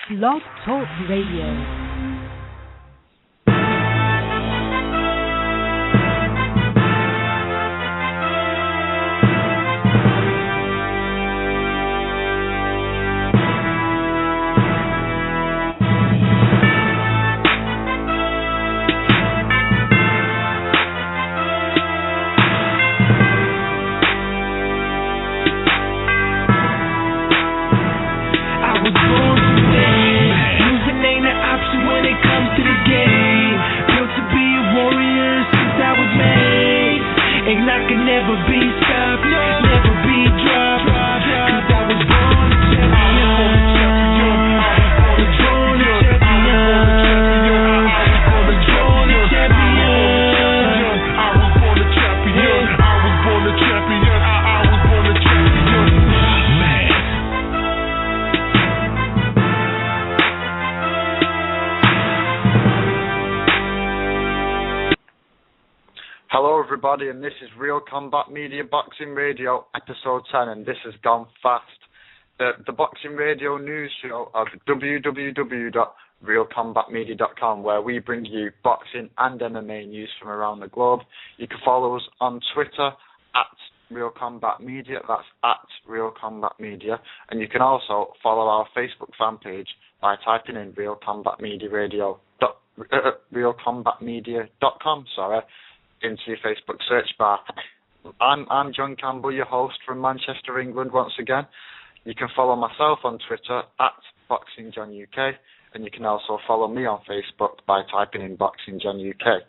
Blog Talk Radio. And this is Real Combat Media Boxing Radio, episode 10, and this has gone fast. The Boxing Radio news show of www.realcombatmedia.com, where we bring you boxing and MMA news from around the globe. You can follow us on Twitter at Real Combat Media, that's at Real Combat Media, and you can also follow our Facebook fan page by typing in realcombatmedia.com, into your Facebook search bar. I'm John Campbell, your host from Manchester, England, once again. You can follow myself on Twitter at BoxingJohnUK, and you can also follow me on Facebook by typing in BoxingJohnUK.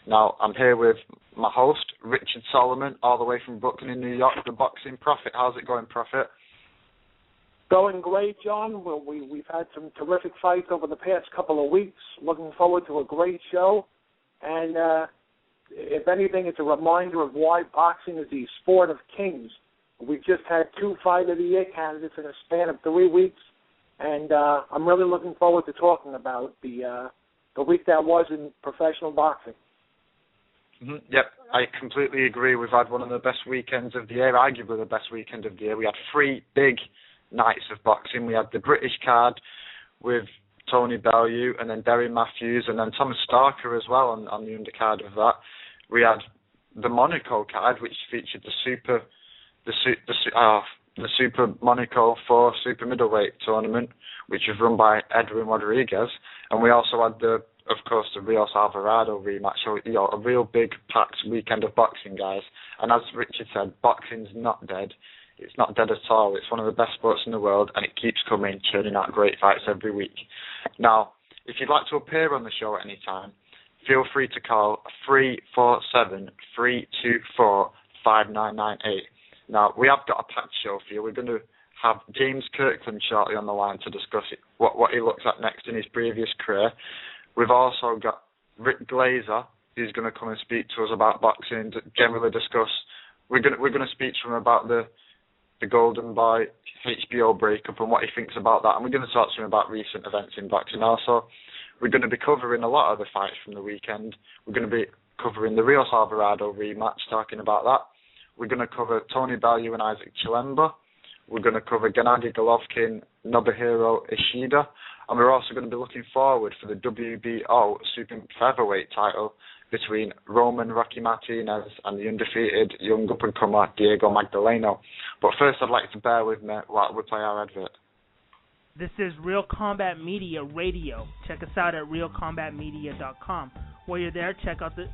Now, I'm here with my host, Richard Solomon, all the way from Brooklyn, New York, the Boxing Prophet. How's it going, Prophet? Going great, John. Well, we've had some terrific fights over the past couple of weeks. Looking forward to a great show. And if anything, it's a reminder of why boxing is the sport of kings. We've just had 2 Fight of the Year candidates in a span of 3 weeks, and I'm really looking forward to talking about the week that was in professional boxing. Mm-hmm. Yep, I completely agree. We've had one of the best weekends of the year, arguably the best weekend of the year. We had 3 big nights of boxing. We had the British card with Tony Bellew, and then Derry Matthews, and then Thomas Starker as well on the undercard of that. We had the Monaco card, which featured the Super Monaco 4 Super Middleweight tournament, which was run by Edwin Rodriguez, and we also had the Rios Alvarado rematch. So, a real big packed weekend of boxing, guys. And as Richard said, boxing's not dead. It's not dead at all. It's one of the best sports in the world, and it keeps coming, churning out great fights every week. Now, if you'd like to appear on the show at any time, feel free to call 347-324-5998. Now, we have got a packed show for you. We're going to have James Kirkland shortly on the line to discuss what he looks at next in his previous career. We've also got Rick Glazer, who's going to come and speak to us about boxing, to generally discuss. We're going to speak to him about the Golden Boy HBO breakup and what he thinks about that, and we're going to talk to him about recent events in boxing also. We're going to be covering a lot of the fights from the weekend. We're going to be covering the Rios Alvarado rematch, talking about that. We're going to cover Tony Bellew and Isaac Chilemba. We're going to cover Gennady Golovkin, Nobuhiro Ishida, and we're also going to be looking forward for the WBO Super Featherweight title between Roman Rocky Martinez and the undefeated young up-and-comer Diego Magdaleno. But first, I'd like to bear with me while we play our advert. This is Real Combat Media Radio. Check us out at realcombatmedia.com. While you're there, check out the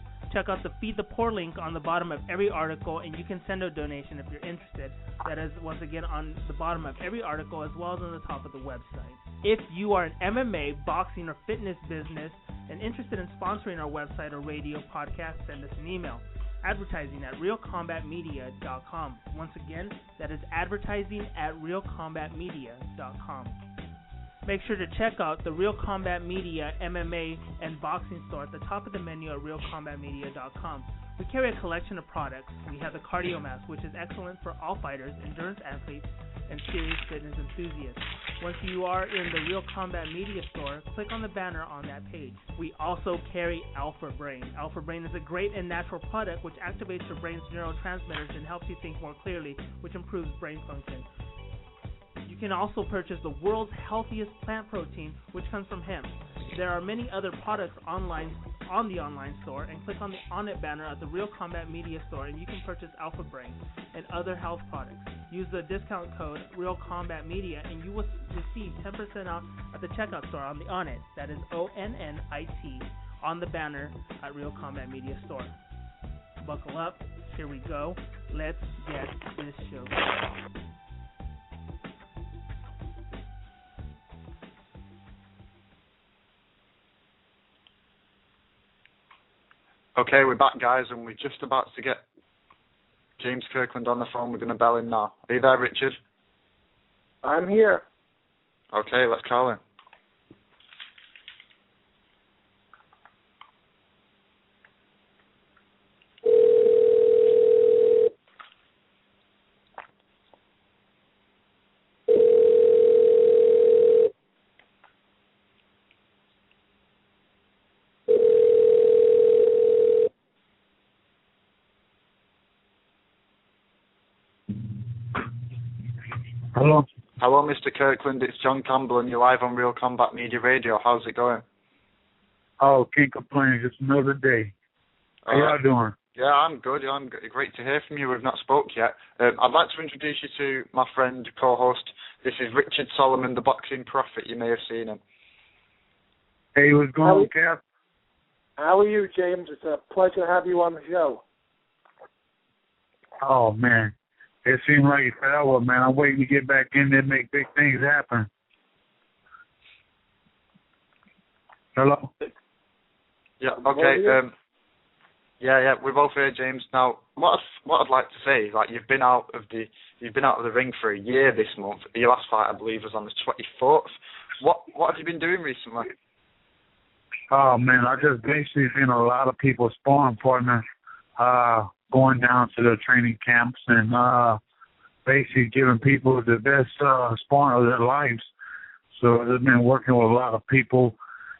Feed the Poor link on the bottom of every article, and you can send a donation if you're interested. That is, once again, on the bottom of every article as well as on the top of the website. If you are an MMA, boxing, or fitness business and interested in sponsoring our website or radio podcast, send us an email. Advertising at realcombatmedia.com. Once again, that is advertising at realcombatmedia.com. Make sure to check out the Real Combat Media MMA and boxing store at the top of the menu at realcombatmedia.com. We carry a collection of products. We have the Cardio Mask, which is excellent for all fighters, endurance athletes, and serious fitness enthusiasts. Once you are in the Real Combat Media store, click on the banner on that page. We also carry Alpha Brain. Alpha Brain is a great and natural product which activates your brain's neurotransmitters and helps you think more clearly, which improves brain function. You can also purchase the world's healthiest plant protein, which comes from hemp. There are many other products online on the online store, and click on the On It banner at the Real Combat Media store, and you can purchase Alpha Brain and other health products. Use the discount code Real Combat Media, and you will receive 10% off at the checkout store on the On It. That is ONNIT on the banner at Real Combat Media store. Buckle up. Here we go. Let's get this show started. Okay, we're back, guys, and we're just about to get James Kirkland on the phone. We're going to bell him now. Are you there, Richard? I'm here. Okay, let's call him. Hello. Hello, Mr. Kirkland. It's John Campbell, and you're live on Real Combat Media Radio. How's it going? Oh, can't complain. Just another day. How y'all doing? Yeah, I'm good. Great to hear from you. We've not spoke yet. I'd like to introduce you to my friend, co-host. This is Richard Solomon, the boxing prophet. You may have seen him. Hey, what's going on, Cap? How are you, James? It's a pleasure to have you on the show. Oh, man. It seemed like forever, man. I'm waiting to get back in there and make big things happen. Hello? Yeah, okay. Yeah, we're both here, James. Now, what I'd like to say is, like, you've been out of the ring for a year this month. Your last fight, I believe, was on the 24th. What have you been doing recently? Oh, man, I just basically been a lot of people's sparring partners, going down to the training camps and basically giving people the best sparring of their lives. So I've been working with a lot of people.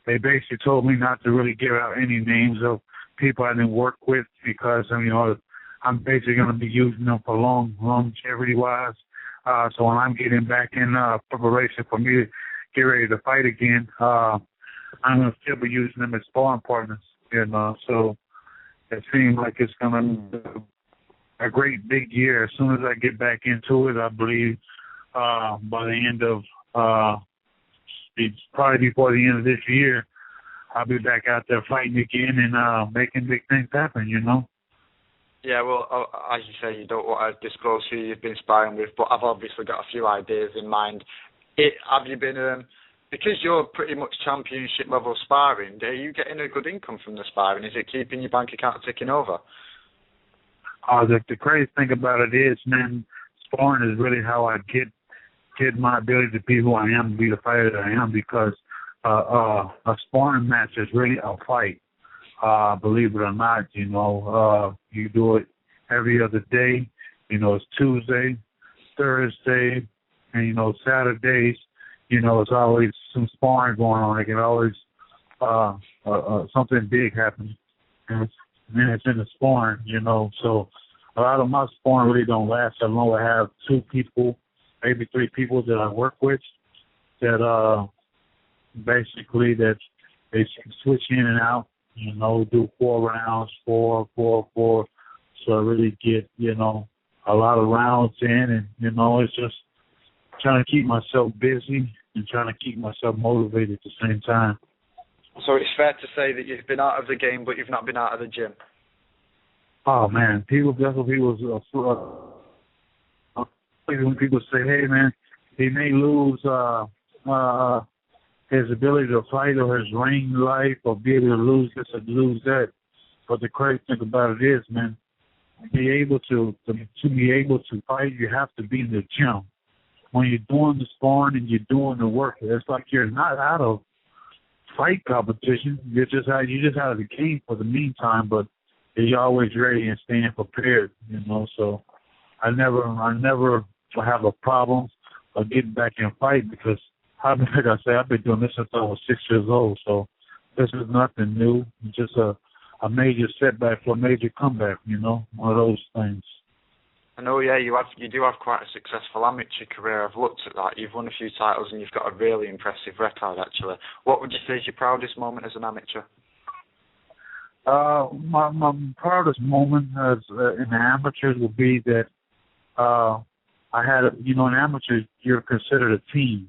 They basically told me not to really give out any names of people I didn't work with because, I'm basically going to be using them for longevity-wise. So when I'm getting back in preparation for me to get ready to fight again, I'm going to still be using them as sparring partners. So it seems like it's going to be a great big year. As soon as I get back into it, I believe by the end of, probably before the end of this year, I'll be back out there fighting again and making big things happen, Yeah, well, as you say, you don't want to disclose who you've been sparring with, but I've obviously got a few ideas in mind. Have you been, because you're pretty much championship level sparring, are you getting a good income from the sparring? Is it keeping your bank account ticking over? The crazy thing about it is, man, sparring is really how I get my ability to be who I am, to be the fighter that I am, because a sparring match is really a fight. Believe it or not, you do it every other day. It's Tuesday, Thursday, and, Saturdays, it's always some sparring going on. It can always, something big happen. And it's in the sparring, So a lot of my sparring really don't last that long. I have 2 people, maybe 3 people that I work with that basically that they switch in and out, do 4 rounds, 4. So I really get, a lot of rounds in, and, it's just trying to keep myself busy and trying to keep myself motivated at the same time. So it's fair to say that you've been out of the game, but you've not been out of the gym. Oh, man, when people say, hey, man, he may lose his ability to fight or his ring life or be able to lose this or lose that. But the crazy thing about it is, man, to be able to fight, you have to be in the gym. When you're doing the sparring and you're doing the work, it's like you're not out of fight competition. You're just out of the game for the meantime, but you're always ready and staying prepared, So I never have a problem of getting back in fight because, like I say, I've been doing this since I was 6 years old. So this is nothing new. It's just a major setback for a major comeback, one of those things. I know, yeah, you do have quite a successful amateur career. I've looked at that. You've won a few titles and you've got a really impressive record, actually. What would you say is your proudest moment as an amateur? My proudest moment as in the amateurs would be that I had, in amateurs you're considered a team,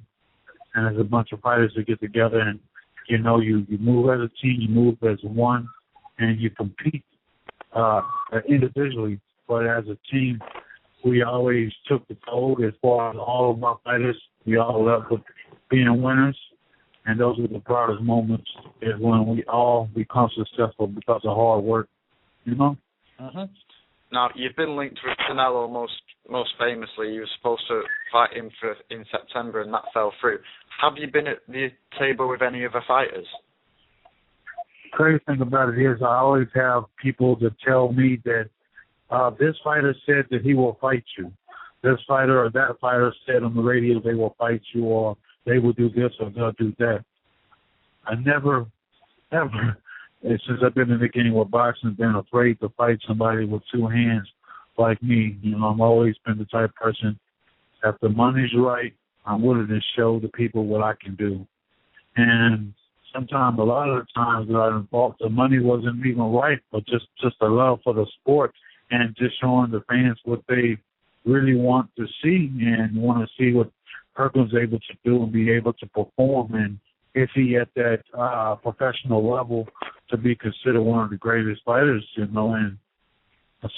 and there's a bunch of fighters that get together, and you move as a team, you move as one, and you compete individually, but as a team, we always took the code as far as all of our fighters. We all left with being winners, and those are the proudest moments is when we all become successful because of hard work, Uh-huh. Now, you've been linked with Canelo most famously. You were supposed to fight him in September, and that fell through. Have you been at the table with any other fighters? The crazy thing about it is I always have people that tell me that this fighter said that he will fight you. This fighter or that fighter said on the radio they will fight you, or they will do this or they'll do that. I never, ever, since I've been in the game with boxing, been afraid to fight somebody with two hands like me. I've always been the type of person, if the money's right, I'm willing to show the people what I can do. And sometimes, a lot of the times that I fought, the money wasn't even right, but just the love for the sport and just showing the fans what they really want to see and want to see what Kirkland's able to do and be able to perform. And is he at that professional level to be considered one of the greatest fighters, And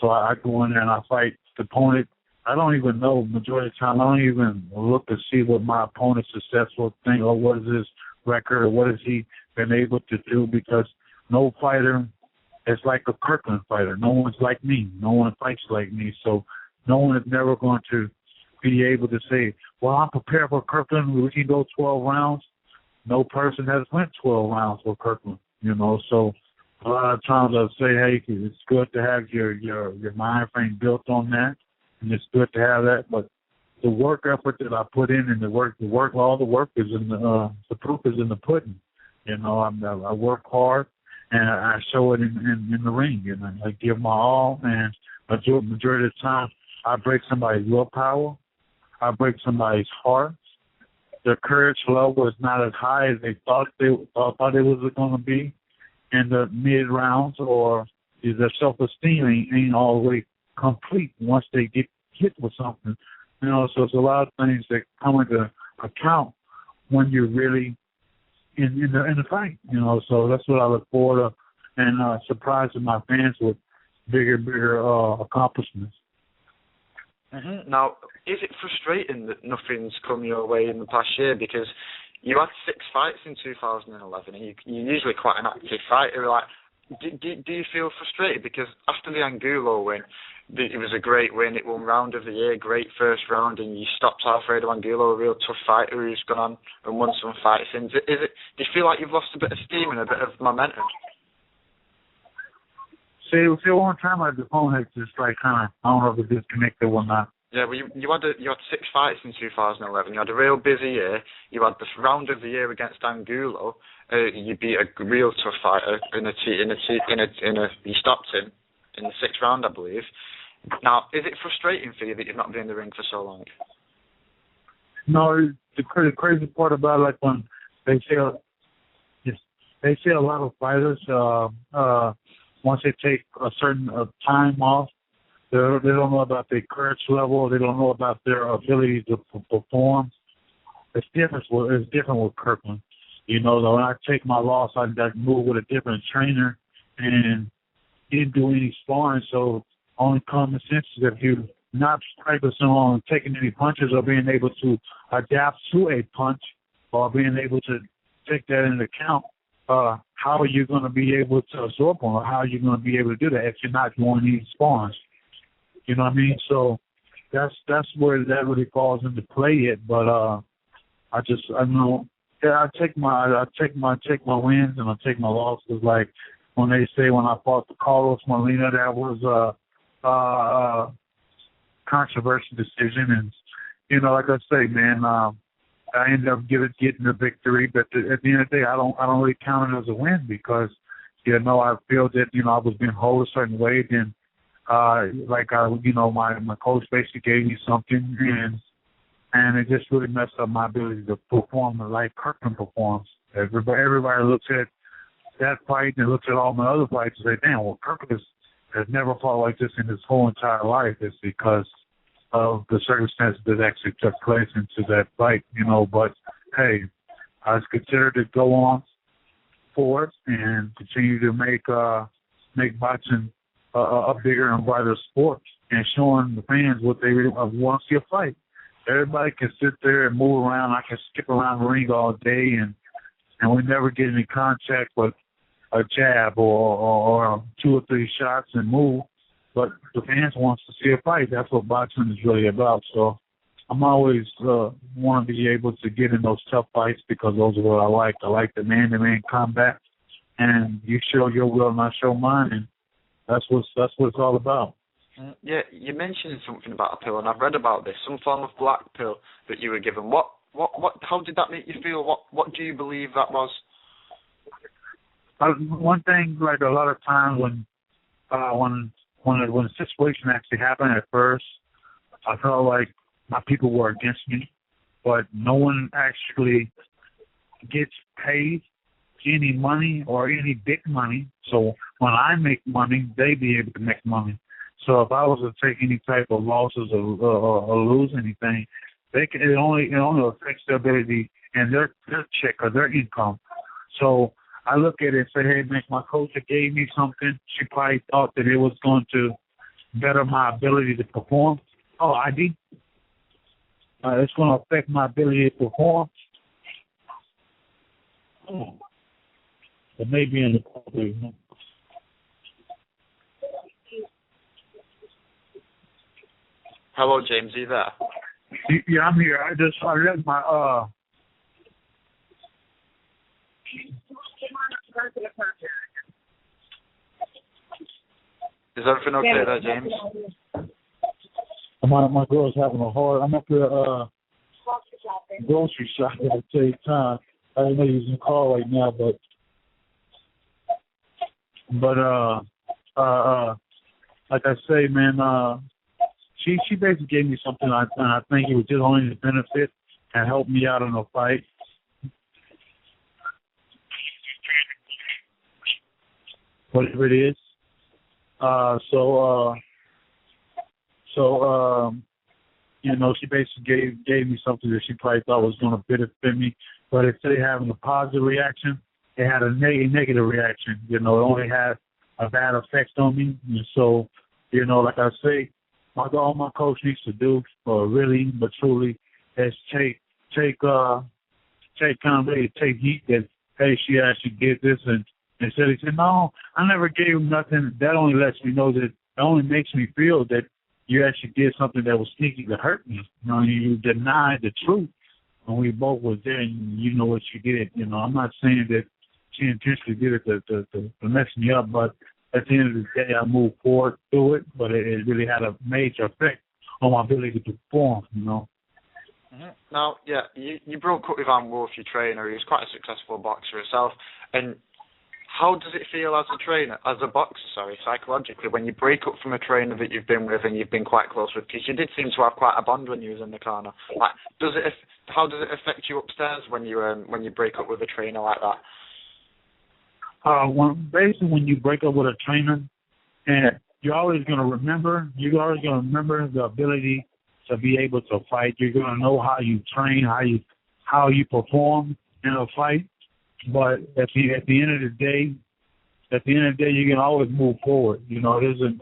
so I go in there and I fight the opponent. I don't even know, majority of the time, I don't even look to see what my opponent's successful thing or what is his record or what has he been able to do, because no fighter is like a Kirkland fighter. No one's like me. No one fights like me. So no one is never going to be able to say, well, I'm prepared for Kirkland. We can go 12 rounds. No person has went 12 rounds for Kirkland, So a lot of times I'll say, hey, it's good to have your mind frame built on that, and it's good to have that. But the work effort that I put in and all the work is in the proof is in the pudding. I work hard and I show it in the ring. I give my all, and majority of the time I break somebody's willpower, I break somebody's heart. Their courage level is not as high as they thought it was going to be in the mid rounds, or their self-esteem ain't all the way complete once they get hit with something. So it's a lot of things that come into account when you're really in the fight. So that's what I look forward to, and surprising my fans with bigger accomplishments. Mm-hmm. Now, is it frustrating that nothing's come your way in the past year? Because you had 6 fights in 2011, and you're usually quite an active fighter. Do you feel frustrated? Because after the Angulo win, it was a great win. It won round of the year, great first round, and you stopped Alfredo Angulo, a real tough fighter who's gone on and won some fights. Do you feel like you've lost a bit of steam and a bit of momentum? See, one time the phone had just kind of, I don't know if it disconnected or not. Yeah, well, you had 6 fights in 2011. You had a real busy year. You had the round of the year against Angulo. You beat a real tough fighter you stopped him in the 6th round, I believe. Now, is it frustrating for you that you've not been in the ring for so long? No, the crazy part about it, when they say a lot of fighters once they take a certain time off, they don't know about their courage level. They don't know about their ability to perform. It's different with Kirkland. When I take my loss, I move with a different trainer, and he didn't do any sparring. So only common sense is if you're not practicing on taking any punches or being able to adapt to a punch or being able to take that into account, how are you going to be able to absorb one, or how are you going to be able to do that if you're not doing any sparring? You know what I mean? So that's where that really falls into play. But I take my wins and I take my losses. Like when they say when I fought Carlos Molina, that was a controversial decision, and like I say, man, I ended up getting the victory. But at the end of the day, I don't really count it as a win, because I feel that I was being held a certain way. Then My coach basically gave me something, and it just really messed up my ability to perform like Kirkland performs. Everybody looks at that fight and looks at all my other fights and say, damn, well, Kirkland has never fought like this in his whole entire life. It's because of the circumstances that actually took place into that fight, But, hey, I was considered to go on forward and continue to make boxing a bigger and brighter sport and showing the fans what they really want to see a fight. Everybody can sit there and move around. I can skip around the ring all day, and we never get any contact with a jab or 2 or 3 shots and move. But the fans wants to see a fight. That's what boxing is really about. So I'm always want to be able to get in those tough fights because those are what I like. I like the man-to-man combat, and you show your will and I show mine, and that's what it's all about. Yeah, you mentioned something about a pill, and I've read about this, some form of black pill that you were given. What? How did that make you feel? What do you believe that was? One thing, like a lot of times when the situation actually happened at first, I felt like my people were against me, but no one actually gets paid any money or any big money. So when I make money, they be able to make money. So if I was to take any type of losses or lose anything, it only affects their ability and their check or their income. So I look at it and say, hey, man, my coach that gave me something, she probably thought that it was going to better my ability to perform. Oh, I did. It's going to affect my ability to perform. It may be in the corner. Hello, James. Are you there? Yeah, I'm here. I read my Is everything okay there, James? My girl's having a hard. I'm at the grocery shop at the same time. I didn't know you was in the call right now, but like I say, man, she basically gave me something, and I think it was just only to benefit and help me out in a fight. Whatever it is. She basically gave me something that she probably thought was going to benefit me, but instead of having a positive reaction, it had a negative reaction. It only had a bad effect on me. And so, like I say, all my coach needs to do, really but truly, is take heat that, hey, she actually did this, and instead he said, no, I never gave him nothing. That only lets me know that it only makes me feel that you actually did something that was sneaky to hurt me. You denied the truth when we both was there, and you know what you did. I'm not saying that she intentionally did it to mess me up, but at the end of the day, I moved forward through it, but it really had a major effect on my ability to perform, Mm-hmm. Now, yeah, you broke up with Ann Wolf, your trainer, who's quite a successful boxer herself, and how does it feel as a boxer, psychologically, when you break up from a trainer that you've been with and you've been quite close with? Because you did seem to have quite a bond when you was in the corner. Like, how does it affect you upstairs when you break up with a trainer like that? When you break up with a trainer, and you're always going to remember the ability to be able to fight. You're going to know how you train, how you perform in a fight. But at the end of the day, you can always move forward. It isn't.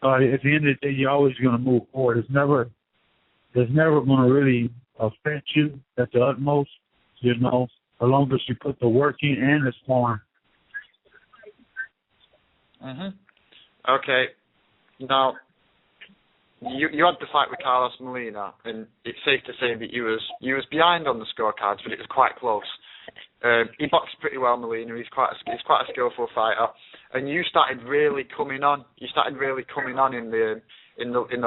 At the end of the day, you're always going to move forward. It's never going to really affect you at the utmost. As long as you put the work in and the sparring. Mhm. Okay. Now, you had the fight with Carlos Molina, and it's safe to say that you was behind on the scorecards, but it was quite close. He boxed pretty well, Molina. He's quite a skillful fighter, and you started really coming on. You started really coming on in the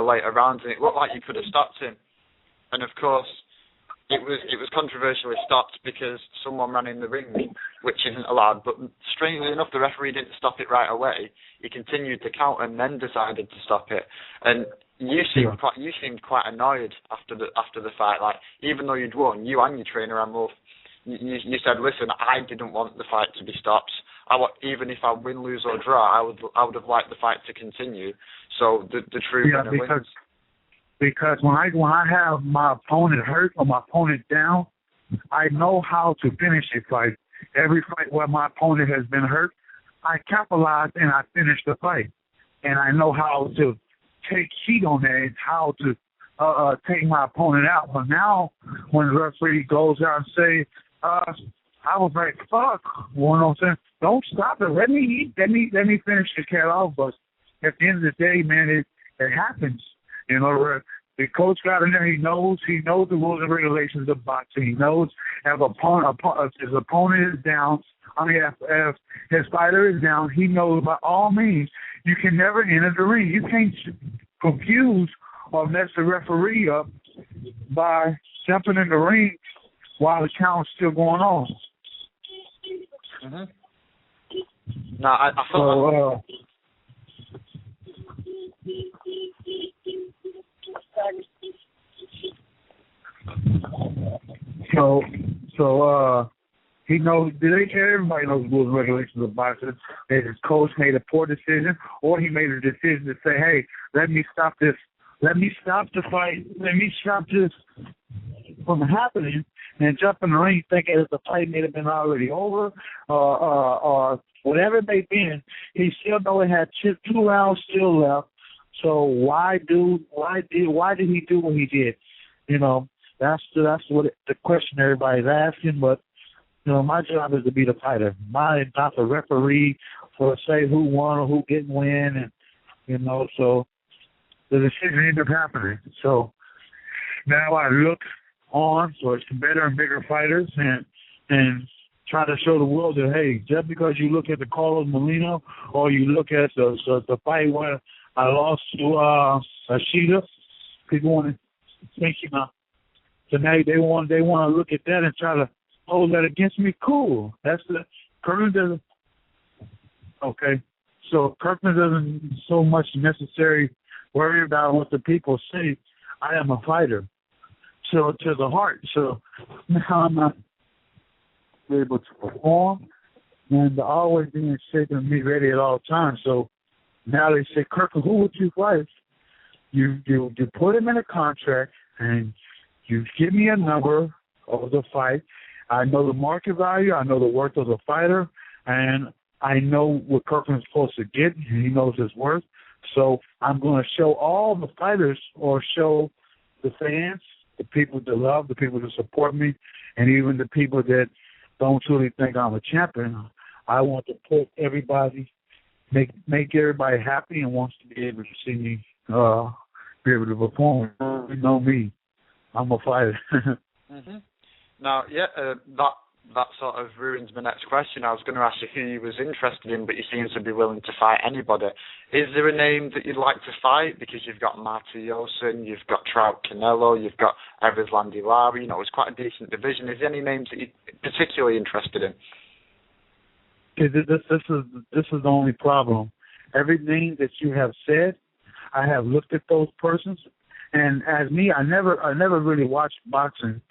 later rounds, and it looked like you could have stopped him. And of course, it was controversially stopped because someone ran in the ring, which isn't allowed. But strangely enough, the referee didn't stop it right away. He continued to count and then decided to stop it. And you seemed quite annoyed after the fight. Like, even though you'd won, you and your trainer Amul, you said, listen, I didn't want the fight to be stopped. Even if I win, lose or draw, I would have liked the fight to continue. So the true winner wins. Because when I have my opponent hurt or my opponent down, I know how to finish a fight. Every fight where my opponent has been hurt, I capitalize and I finish the fight. And I know how to take heat on that and how to take my opponent out. But now when the referee goes out and say, I was like, fuck, you know what I'm saying? Don't stop it. Let me finish the cat off. But at the end of the day, man, it happens. You know, the coach got in there. He knows the rules and regulations of boxing. He knows if his opponent is down. If his fighter is down, he knows by all means you can never enter the ring. You can't confuse or mess the referee up by jumping in the ring while the count's still going on. Mm-hmm. No, I thought. So he knows. Everybody knows the rules and regulations of boxing. That his coach made a poor decision, or he made a decision to say, "Hey, let me stop this. Let me stop the fight. Let me stop this from happening." And jump in the ring thinking that the fight may have been already over, or whatever it may have been. He still know it had 2 rounds still left. So why did he do what he did? You know, that's what the question everybody's asking. But you know, my job is to be the fighter. Mine not the referee for say who won or who didn't win, and you know, so the decision ended up happening. So now I look on towards better and bigger fighters and try to show the world that, hey, just because you look at the Carlos Molina or you look at the fight where I lost to Ashita, people want to think, you know, tonight they want to look at that and try to hold that against me. Cool. That's the Kirkland doesn't. Okay, so Kirkland doesn't so much necessarily worry about what the people say. I am a fighter. So to the heart. So now I'm not able to perform and always being shaken and be ready at all times. So now they say, Kirkland, who would you fight? You put him in a contract and you give me a number of the fight. I know the market value. I know the worth of the fighter, and I know what Kirkland's supposed to get, and he knows his worth. So I'm going to show all the fighters or show the fans, the people that love, the people that support me, and even the people that don't truly think I'm a champion. I want to put everybody, make everybody happy and wants to be able to see me be able to perform. You know me. I'm a fighter. Mm-hmm. Now, that sort of ruins my next question. I was going to ask you who you was interested in, but you seem to be willing to fight anybody. Is there a name that you'd like to fight? Because you've got Marty Yosin, you've got Trout Canelo, you've got Evers Landilari. You know, it's quite a decent division. Is there any names that you're particularly interested in? This is the only problem. Every name that you have said, I have looked at those persons, and as me, I never really watched boxing.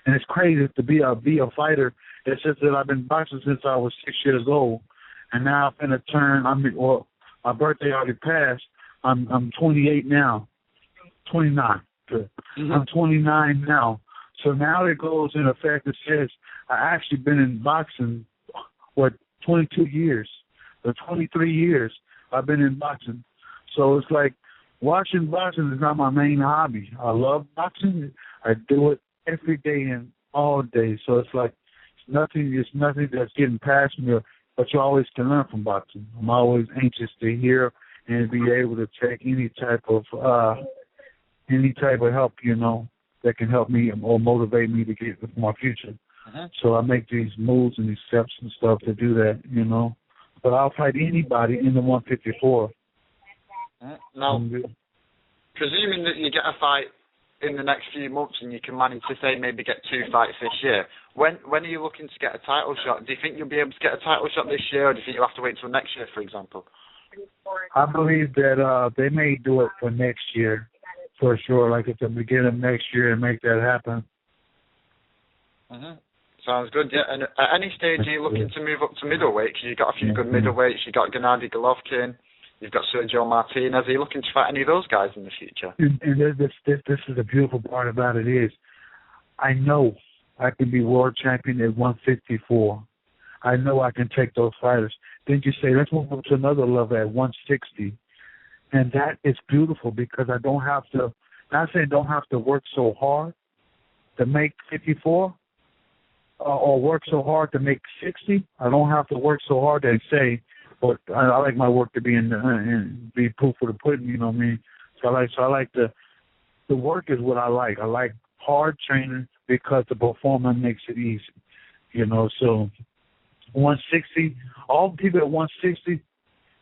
And it's crazy to be a fighter. It's just that I've been boxing since I was 6 years old, and now I'm in a turn. My birthday already passed. I'm 28 now, 29. Mm-hmm. I'm 29 now. So now it goes in effect. It says I actually been in boxing 22 years or 23 years. I've been in boxing. So it's like watching boxing is not my main hobby. I love boxing. I do it every day and all day. So it's like it's nothing that's getting past me, but you always can learn from boxing. I'm always anxious to hear and be able to take any type of help, you know, that can help me or motivate me to get with my future. Uh-huh. So I make these moves and these steps and stuff to do that, you know. But I'll fight anybody in the 154. Now, presuming that you get a fight in the next few months and you can manage to, say, maybe get 2 fights this year, when are you looking to get a title shot? Do you think you'll be able to get a title shot this year, or do you think you'll have to wait till next year, for example? I believe that they may do it for next year, for sure, like at the beginning of next year and make that happen. Mm-hmm. Sounds good, yeah. And at any stage are you looking to move up to middleweight? Because you've got a few good middleweights. You've got Gennady Golovkin. You've got Sergio Martinez. Are you looking to fight any of those guys in the future? And this is the beautiful part about it is, I know I can be world champion at 154. I know I can take those fighters. Then you say, let's move up to another level at 160. And that is beautiful because I don't have to, not saying don't have to work so hard to make 54 or work so hard to make 60. I don't have to work so hard to say, but I like my work to be be proof of the pudding, you know what I mean? So I like the work is what I like. I like hard training because the performance makes it easy, you know. So 160, all the people at 160,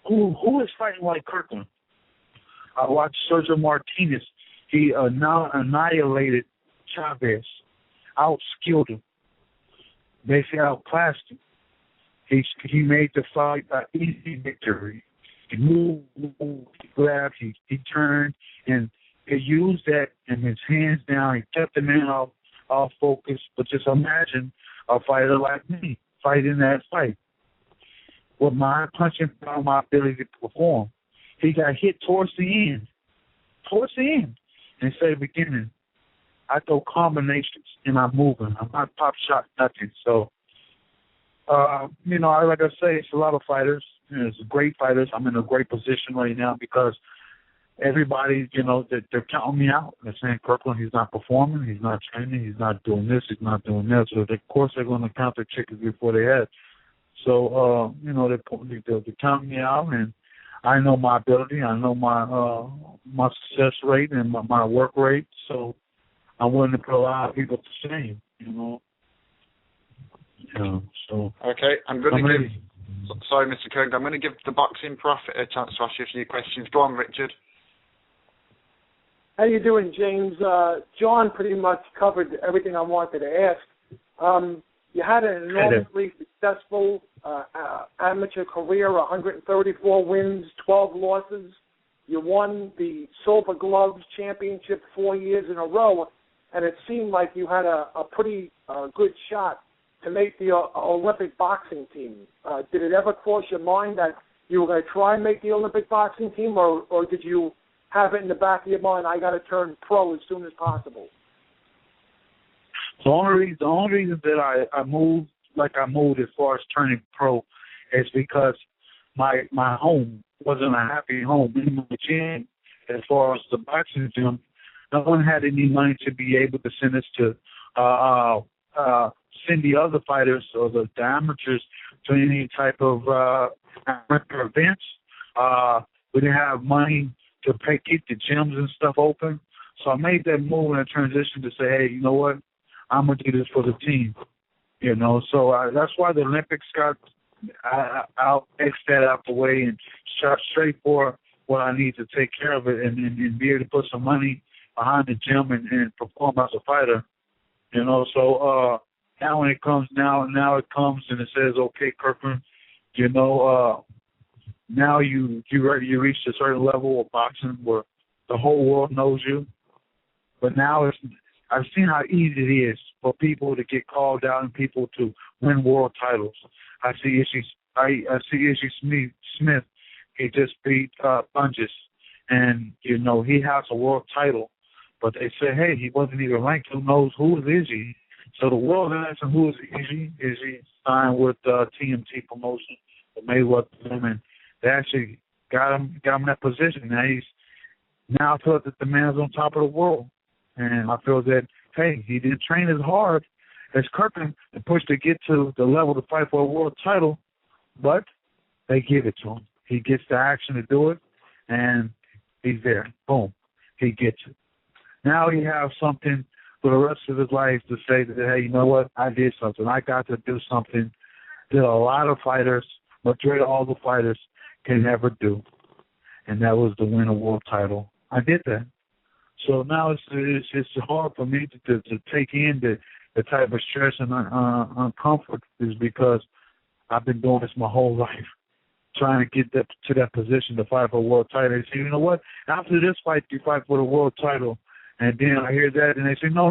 who is fighting like Kirkland? I watched Sergio Martinez. He now annihilated Chavez, outskilled him, basically outclassed him. He made the fight an easy victory. He moved, he grabbed, he turned, and he used that and his hands down. He kept the man off focus. But just imagine a fighter like me fighting that fight with my punching power, my ability to perform. He got hit towards the end. Instead of beginning, I throw combinations and I'm moving. I'm not pop shot, nothing. So, you know, like I say, it's a lot of fighters. You know, it's great fighters. I'm in a great position right now because everybody, you know, they're counting me out. They're saying, Kirkland, he's not performing, he's not training, he's not doing this, he's not doing that. So, of course, they're going to count their chickens before they head. So, you know, they're counting me out, and I know my ability. I know my success rate and my work rate. So I'm willing to put a lot of people to shame, you know. So okay, I'm going to give. Sorry, Mr. Kirkland. I'm going to give the boxing prophet a chance to ask you a few questions. Go on, Richard. How you doing, James? John pretty much covered everything I wanted to ask. You had an enormously successful amateur career, 134 wins, 12 losses. You won the Silver Gloves Championship 4 years in a row, and it seemed like you had a pretty good shot to make the Olympic boxing team. Did it ever cross your mind that you were going to try and make the Olympic boxing team, or did you have it in the back of your mind, I got to turn pro as soon as possible? The only reason that I moved like I moved as far as turning pro is because my home wasn't a happy home. In the gym, as far as the boxing gym, no one had any money to be able to send us to send the other fighters or the amateurs to any type of amateur events. We didn't have money to keep the gyms and stuff open. So I made that move and a transition to say, hey, you know what? I'm going to do this for the team, you know. So that's why the Olympics got I'll X that out the way and shot straight for what I need to take care of it and be able to put some money behind the gym and perform as a fighter, you know. So now when it comes now it comes and it says, okay, Kirkland, you know, now you reached a certain level of boxing where the whole world knows you. But now I've seen how easy it is for people to get called out and people to win world titles. I see Izzy Smith. He just beat Bunges, and you know he has a world title. But they say, hey, he wasn't even ranked. Who knows who is Izzy? So the world asks him, who is Izzy? Izzy signed with TMT Promotion, the Mayweather, and they actually got him in that position. Now I feel that the man's on top of the world. And I feel that, hey, he didn't train as hard as Kirkland to push to get to the level to fight for a world title, but they give it to him. He gets the action to do it, and he's there. Boom. He gets it. Now he has something for the rest of his life to say that, hey, you know what? I did something. I got to do something that a lot of fighters, majority of all the fighters, can never do, and that was to win a world title. I did that. So now it's hard for me to take in the type of stress and uncomfort is because I've been doing this my whole life, trying to get to that position to fight for a world title. They say, you know what? After this fight, you fight for the world title. And then I hear that, and they say, no.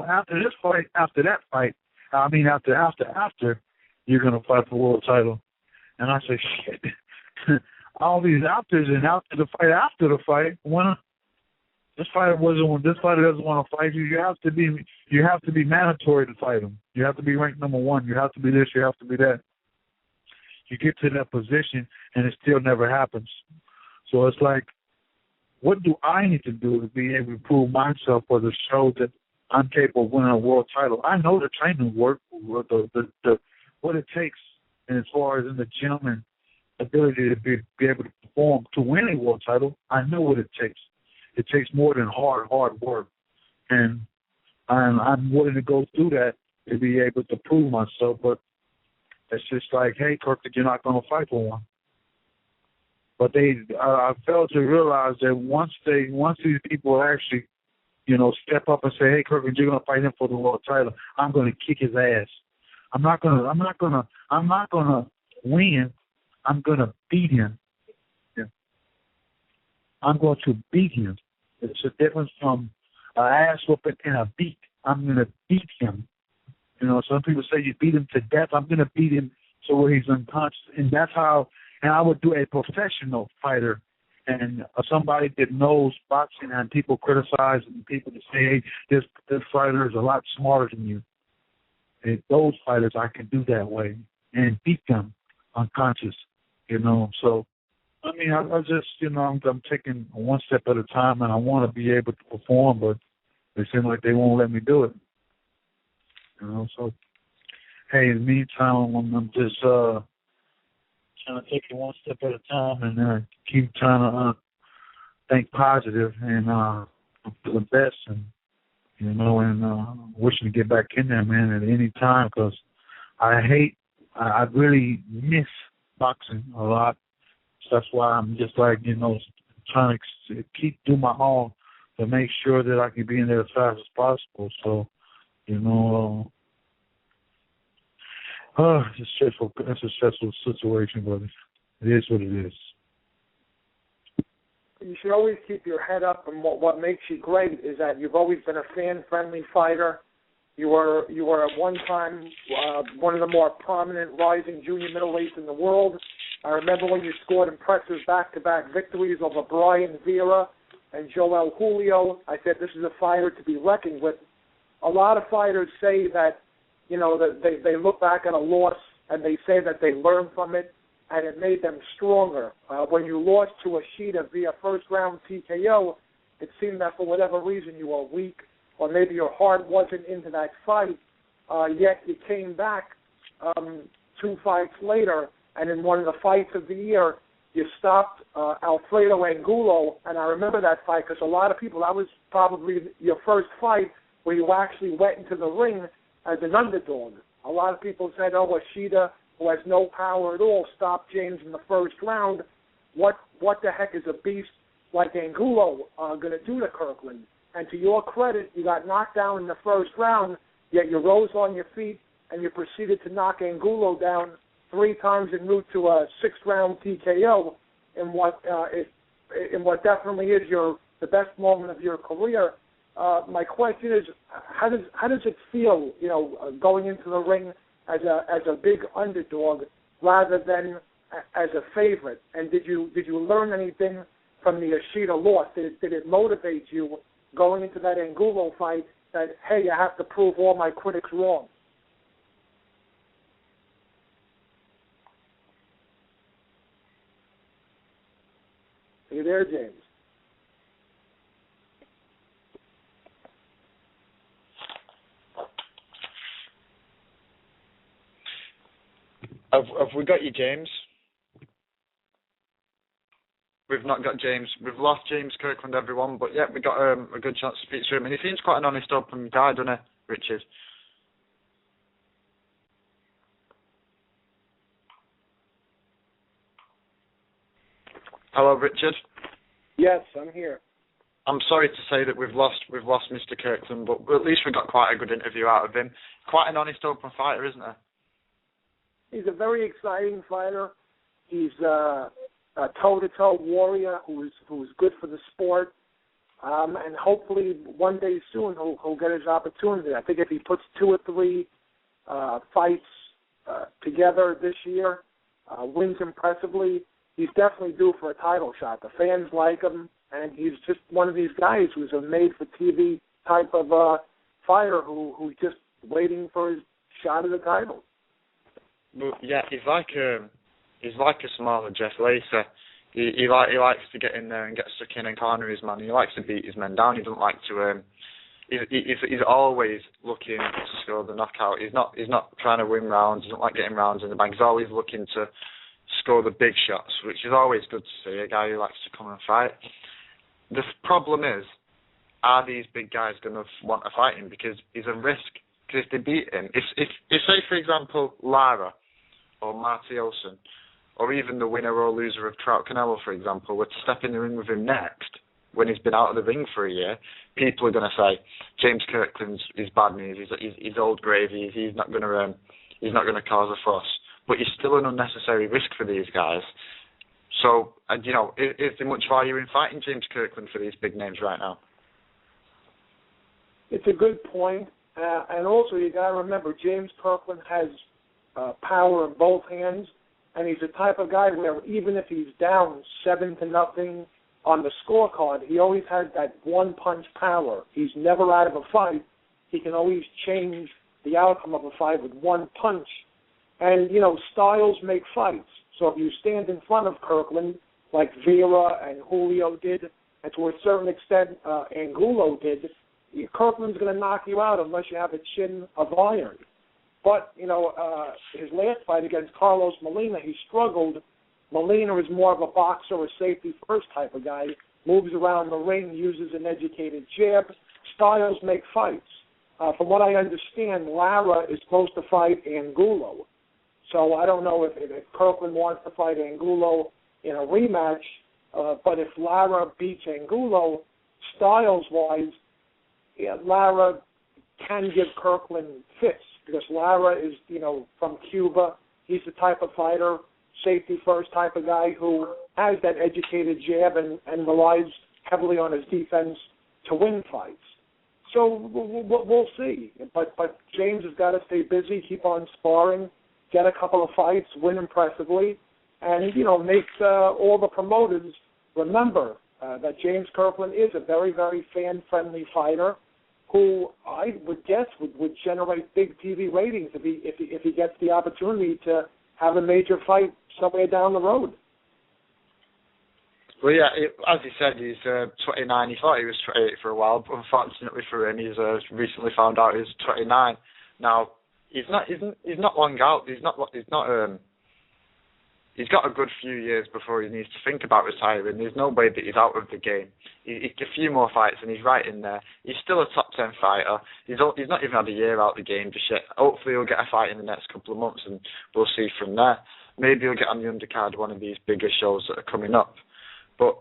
After this fight, after that fight, after you're gonna fight for the world title. And I say, shit. All these afters and after the fight, when this fighter doesn't want to fight you. You have to be mandatory to fight him. You have to be ranked number one. You have to be this. You have to be that. You get to that position, and it still never happens. So it's like, what do I need to do to be able to prove myself or to show that I'm capable of winning a world title? I know the training work, what it takes, and as far as in the gym and ability to be able to perform to win a world title. I know what it takes. It takes more than hard work, and I'm willing to go through that to be able to prove myself. But it's just like, hey, Kirkland, you're not going to fight for one. But I failed to realize that once these people actually, step up and say, hey, Kirkland, you're going to fight him for the world title, I'm going to kick his ass. I'm not gonna win. I'm gonna beat him. Yeah. I'm going to beat him. It's a difference from an ass whooping and a beat. I'm gonna beat him. Some people say you beat him to death. I'm gonna beat him so where he's unconscious, and that's how. And I would do a professional fighter, and somebody that knows boxing, and people criticize and people that say, hey, this fighter is a lot smarter than you. And those fighters, I can do that way and beat them unconscious, So, I mean, I just, I'm taking one step at a time, and I want to be able to perform, but they seem like they won't let me do it. So, hey, in the meantime, I'm just trying to take it one step at a time and keep trying to think positive and do the best and wishing to get back in there, man, at any time, because I really miss boxing a lot. So that's why I'm just like, trying to keep doing my all to make sure that I can be in there as fast as possible. So, it's a stressful situation, but it is what it is. You should always keep your head up, and what makes you great is that you've always been a fan-friendly fighter. You were at one time one of the more prominent rising junior middleweights in the world. I remember when you scored impressive back-to-back victories over Brian Vera and Joel Julio. I said this is a fighter to be reckoned with. A lot of fighters say that, that they look back at a loss and they say that they learned from it and it made them stronger. When you lost to Ishida via first-round TKO, it seemed that for whatever reason you were weak or maybe your heart wasn't into that fight, yet you came back 2 fights later, and in one of the fights of the year, you stopped Alfredo Angulo, and I remember that fight because a lot of people, that was probably your first fight where you actually went into the ring as an underdog. A lot of people said, oh, Ishida, who has no power at all, stopped James in the first round. What the heck is a beast like Angulo going to do to Kirkland? And to your credit, you got knocked down in the first round, yet you rose on your feet and you proceeded to knock Angulo down 3 times en route to a 6th-round TKO in what definitely is the best moment of your career. My question is, how does it feel, going into the ring as a big underdog rather than as a favorite? And did you learn anything from the Ishida loss? Did it motivate you going into that Angulo fight that, hey, I have to prove all my critics wrong? Are you there, James? Have we got you, James? We've not got James. We've lost James Kirkland, everyone, but yeah, we got a good chance to speak to him. And he seems quite an honest, open guy, doesn't he, Richard? Hello, Richard. Yes, I'm here. I'm sorry to say that we've lost Mr. Kirkland, but at least we got quite a good interview out of him. Quite an honest, open fighter, isn't he? He's a very exciting fighter. He's a toe-to-toe warrior who's good for the sport. And hopefully one day soon he'll get his opportunity. I think if he puts 2 or 3 fights together this year, wins impressively, he's definitely due for a title shot. The fans like him, and he's just one of these guys who's a made-for-TV type of fighter who's just waiting for his shot at the title. Well, yeah, he's like a smaller Jeff Lacer. He likes to get in there and get stuck in and corner his man. He likes to beat his men down. He doesn't like to. He's always looking to score the knockout. He's not trying to win rounds. He doesn't like getting rounds in the bag. He's always looking to score the big shots, which is always good to see. A guy who likes to come and fight. The problem is, are these big guys going to want to fight him? Because he's a risk. Because if they beat him, if say for example Lara or Marty Olsen, or even the winner or loser of Trout Canelo, for example, were to step in the ring with him next, when he's been out of the ring for a year, people are going to say James Kirkland is bad news. He's old gravy. He's not going to cause a fuss. But he's still an unnecessary risk for these guys. So, is there much value in fighting James Kirkland for these big names right now? It's a good point. And also, you got to remember, James Kirkland has power in both hands, and he's the type of guy where even if he's down 7-0 on the scorecard, he always has that one-punch power. He's never out of a fight. He can always change the outcome of a fight with one punch. And, styles make fights. So if you stand in front of Kirkland, like Vera and Julio did, and to a certain extent Angulo did, Kirkland's going to knock you out unless you have a chin of iron. But, his last fight against Carlos Molina, he struggled. Molina is more of a boxer or safety-first type of guy, moves around the ring, uses an educated jab. Styles make fights. From what I understand, Lara is supposed to fight Angulo. So I don't know if Kirkland wants to fight Angulo in a rematch, but if Lara beats Angulo, styles-wise, Lara can give Kirkland fits because Lara is, from Cuba. He's the type of fighter, safety-first type of guy who has that educated jab and relies heavily on his defense to win fights. So we'll see. But James has got to stay busy, keep on sparring, get a couple of fights, win impressively, and, make all the promoters remember that James Kirkland is a very, very fan-friendly fighter who I would guess would generate big TV ratings if he gets the opportunity to have a major fight somewhere down the road. Well, yeah, as he said, he's 29. He thought he was 28 for a while, but unfortunately for him, he's recently found out he's 29. Now, he's not long out. He's got a good few years before he needs to think about retiring. There's no way that he's out of the game. A few more fights and he's right in there. He's still a top 10 fighter. He's not even had a year out of the game just yet. Hopefully he'll get a fight in the next couple of months and we'll see from there. Maybe he'll get on the undercard of one of these bigger shows that are coming up. But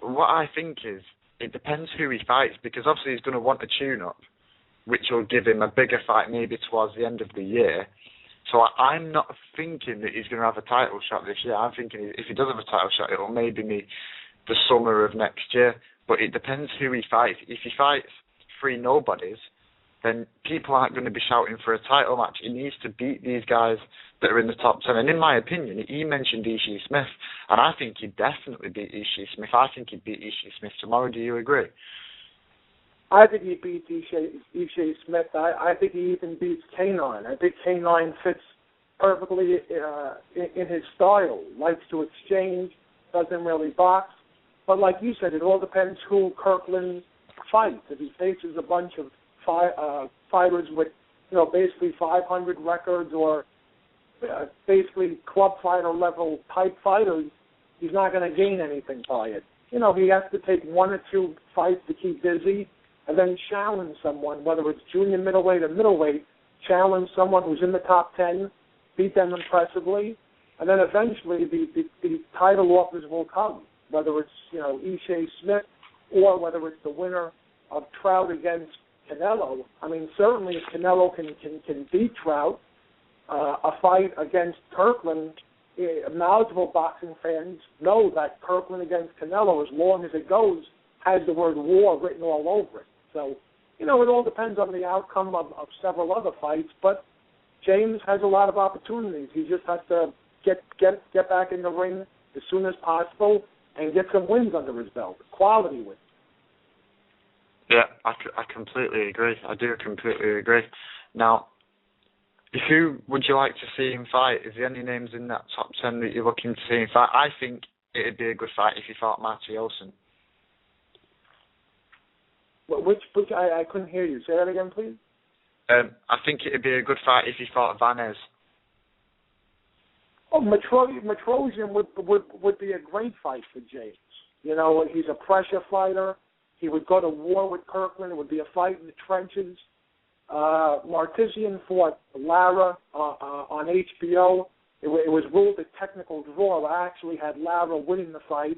what I think is, it depends who he fights, because obviously he's going to want a tune-up, which will give him a bigger fight maybe towards the end of the year. So I'm not thinking that he's going to have a title shot this year. I'm thinking if he does have a title shot, it will maybe be the summer of next year. But it depends who he fights. If he fights 3 nobodies, then people aren't going to be shouting for a title match. He needs to beat these guys that are in the top 10. And in my opinion, he mentioned Ishii Smith, and I think he'd definitely beat Ishii Smith. I think he'd beat Ishii Smith tomorrow. Do you agree? I think he beats Ishii Smith. I think he even beats K9. I think K9 fits perfectly in his style. Likes to exchange, doesn't really box. But like you said, it all depends who Kirkland fights. If he faces a bunch of fighters with, basically 500 records or basically club fighter level type fighters, he's not going to gain anything by it. He has to take 1 or 2 fights to keep busy, and then challenge someone, whether it's junior middleweight or middleweight, challenge someone who's in the top 10, beat them impressively, and then eventually the title offers will come, whether it's, Ishii Smith or whether it's the winner of Trout against Canelo. I mean, certainly if Canelo can beat Trout, a fight against Kirkland, knowledgeable boxing fans know that Kirkland against Canelo, as long as it goes, has the word war written all over it. So, it all depends on the outcome of several other fights, but James has a lot of opportunities. He just has to get back in the ring as soon as possible and get some wins under his belt, quality wins. Yeah, I completely agree. I do completely agree. Now, who would you like to see him fight? Is there any names in that top 10 that you're looking to see him fight? I think it'd be a good fight if he fought Matty Olsen. Which I couldn't hear you. Say that again, please. I think it'd be a good fight if he fought Vanez. Oh, Matrosian would be a great fight for James. He's a pressure fighter. He would go to war with Kirkland. It would be a fight in the trenches. Martizian fought Lara on HBO. It was ruled a technical draw. I actually had Lara winning the fight.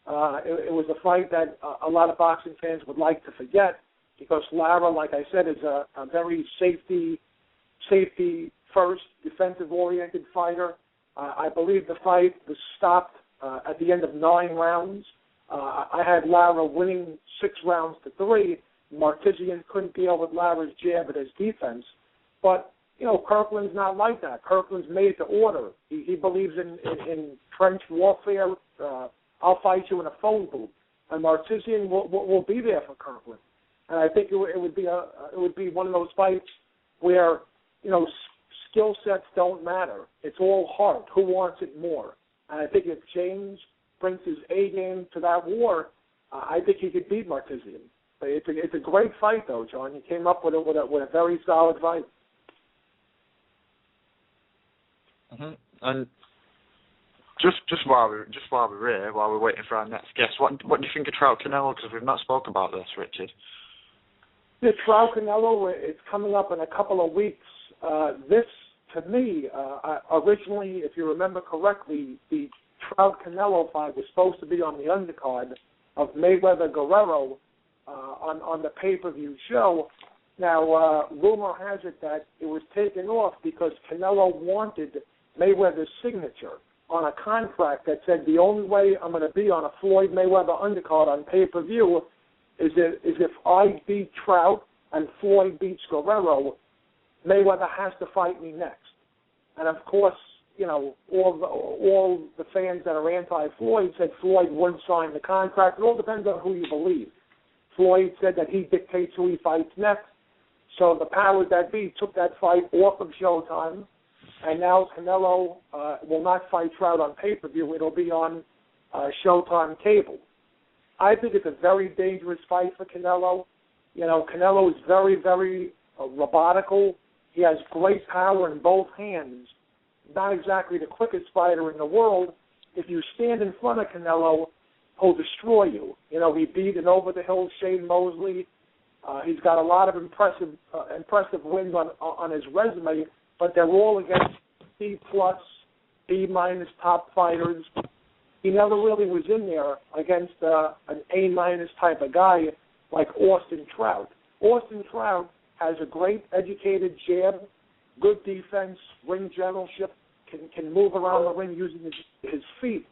It was a fight that a lot of boxing fans would like to forget because Lara, like I said, is a very safety first, defensive-oriented fighter. I believe the fight was stopped at the end of 9 rounds. I had Lara winning 6 rounds to 3. Martizian couldn't deal with Lara's jab and his defense. But, Kirkland's not like that. Kirkland's made to order. He believes in trench warfare. I'll fight you in a phone booth. And Martizian will be there for Kirkland. And I think it would be one of those fights where, skill sets don't matter. It's all heart. Who wants it more? And I think if James brings his A game to that war, I think he could beat Martizian. But it's a great fight, though, John. He came up with a very solid fight. Mm-hmm. And just while we're here, while we're waiting for our next guest, what do you think of Trout Canelo? Because we've not spoke about this, Richard. The Trout Canelo, it's coming up in a couple of weeks. This, to me, originally, if you remember correctly, the Trout Canelo fight was supposed to be on the undercard of Mayweather Guerrero on the pay-per-view show. Now, rumor has it that it was taken off because Canelo wanted Mayweather's signature on a contract that said the only way I'm going to be on a Floyd Mayweather undercard on pay-per-view is if I beat Trout and Floyd beats Guerrero, Mayweather has to fight me next. And of course, all the fans that are anti-Floyd said Floyd wouldn't sign the contract. It all depends on who you believe. Floyd said that he dictates who he fights next. So the powers that be took that fight off of Showtime, and now Canelo will not fight Trout on pay-per-view. It'll be on Showtime cable. I think it's a very dangerous fight for Canelo. Canelo is very, very robotical. He has great power in both hands. Not exactly the quickest fighter in the world. If you stand in front of Canelo, he'll destroy you. He beat an over-the-hill Shane Mosley. He's got a lot of impressive wins on his resume, but they're all against C+, B- top fighters. He never really was in there against an A- type of guy like Austin Trout. Austin Trout has a great educated jab, good defense, ring generalship, can move around the ring using his feet.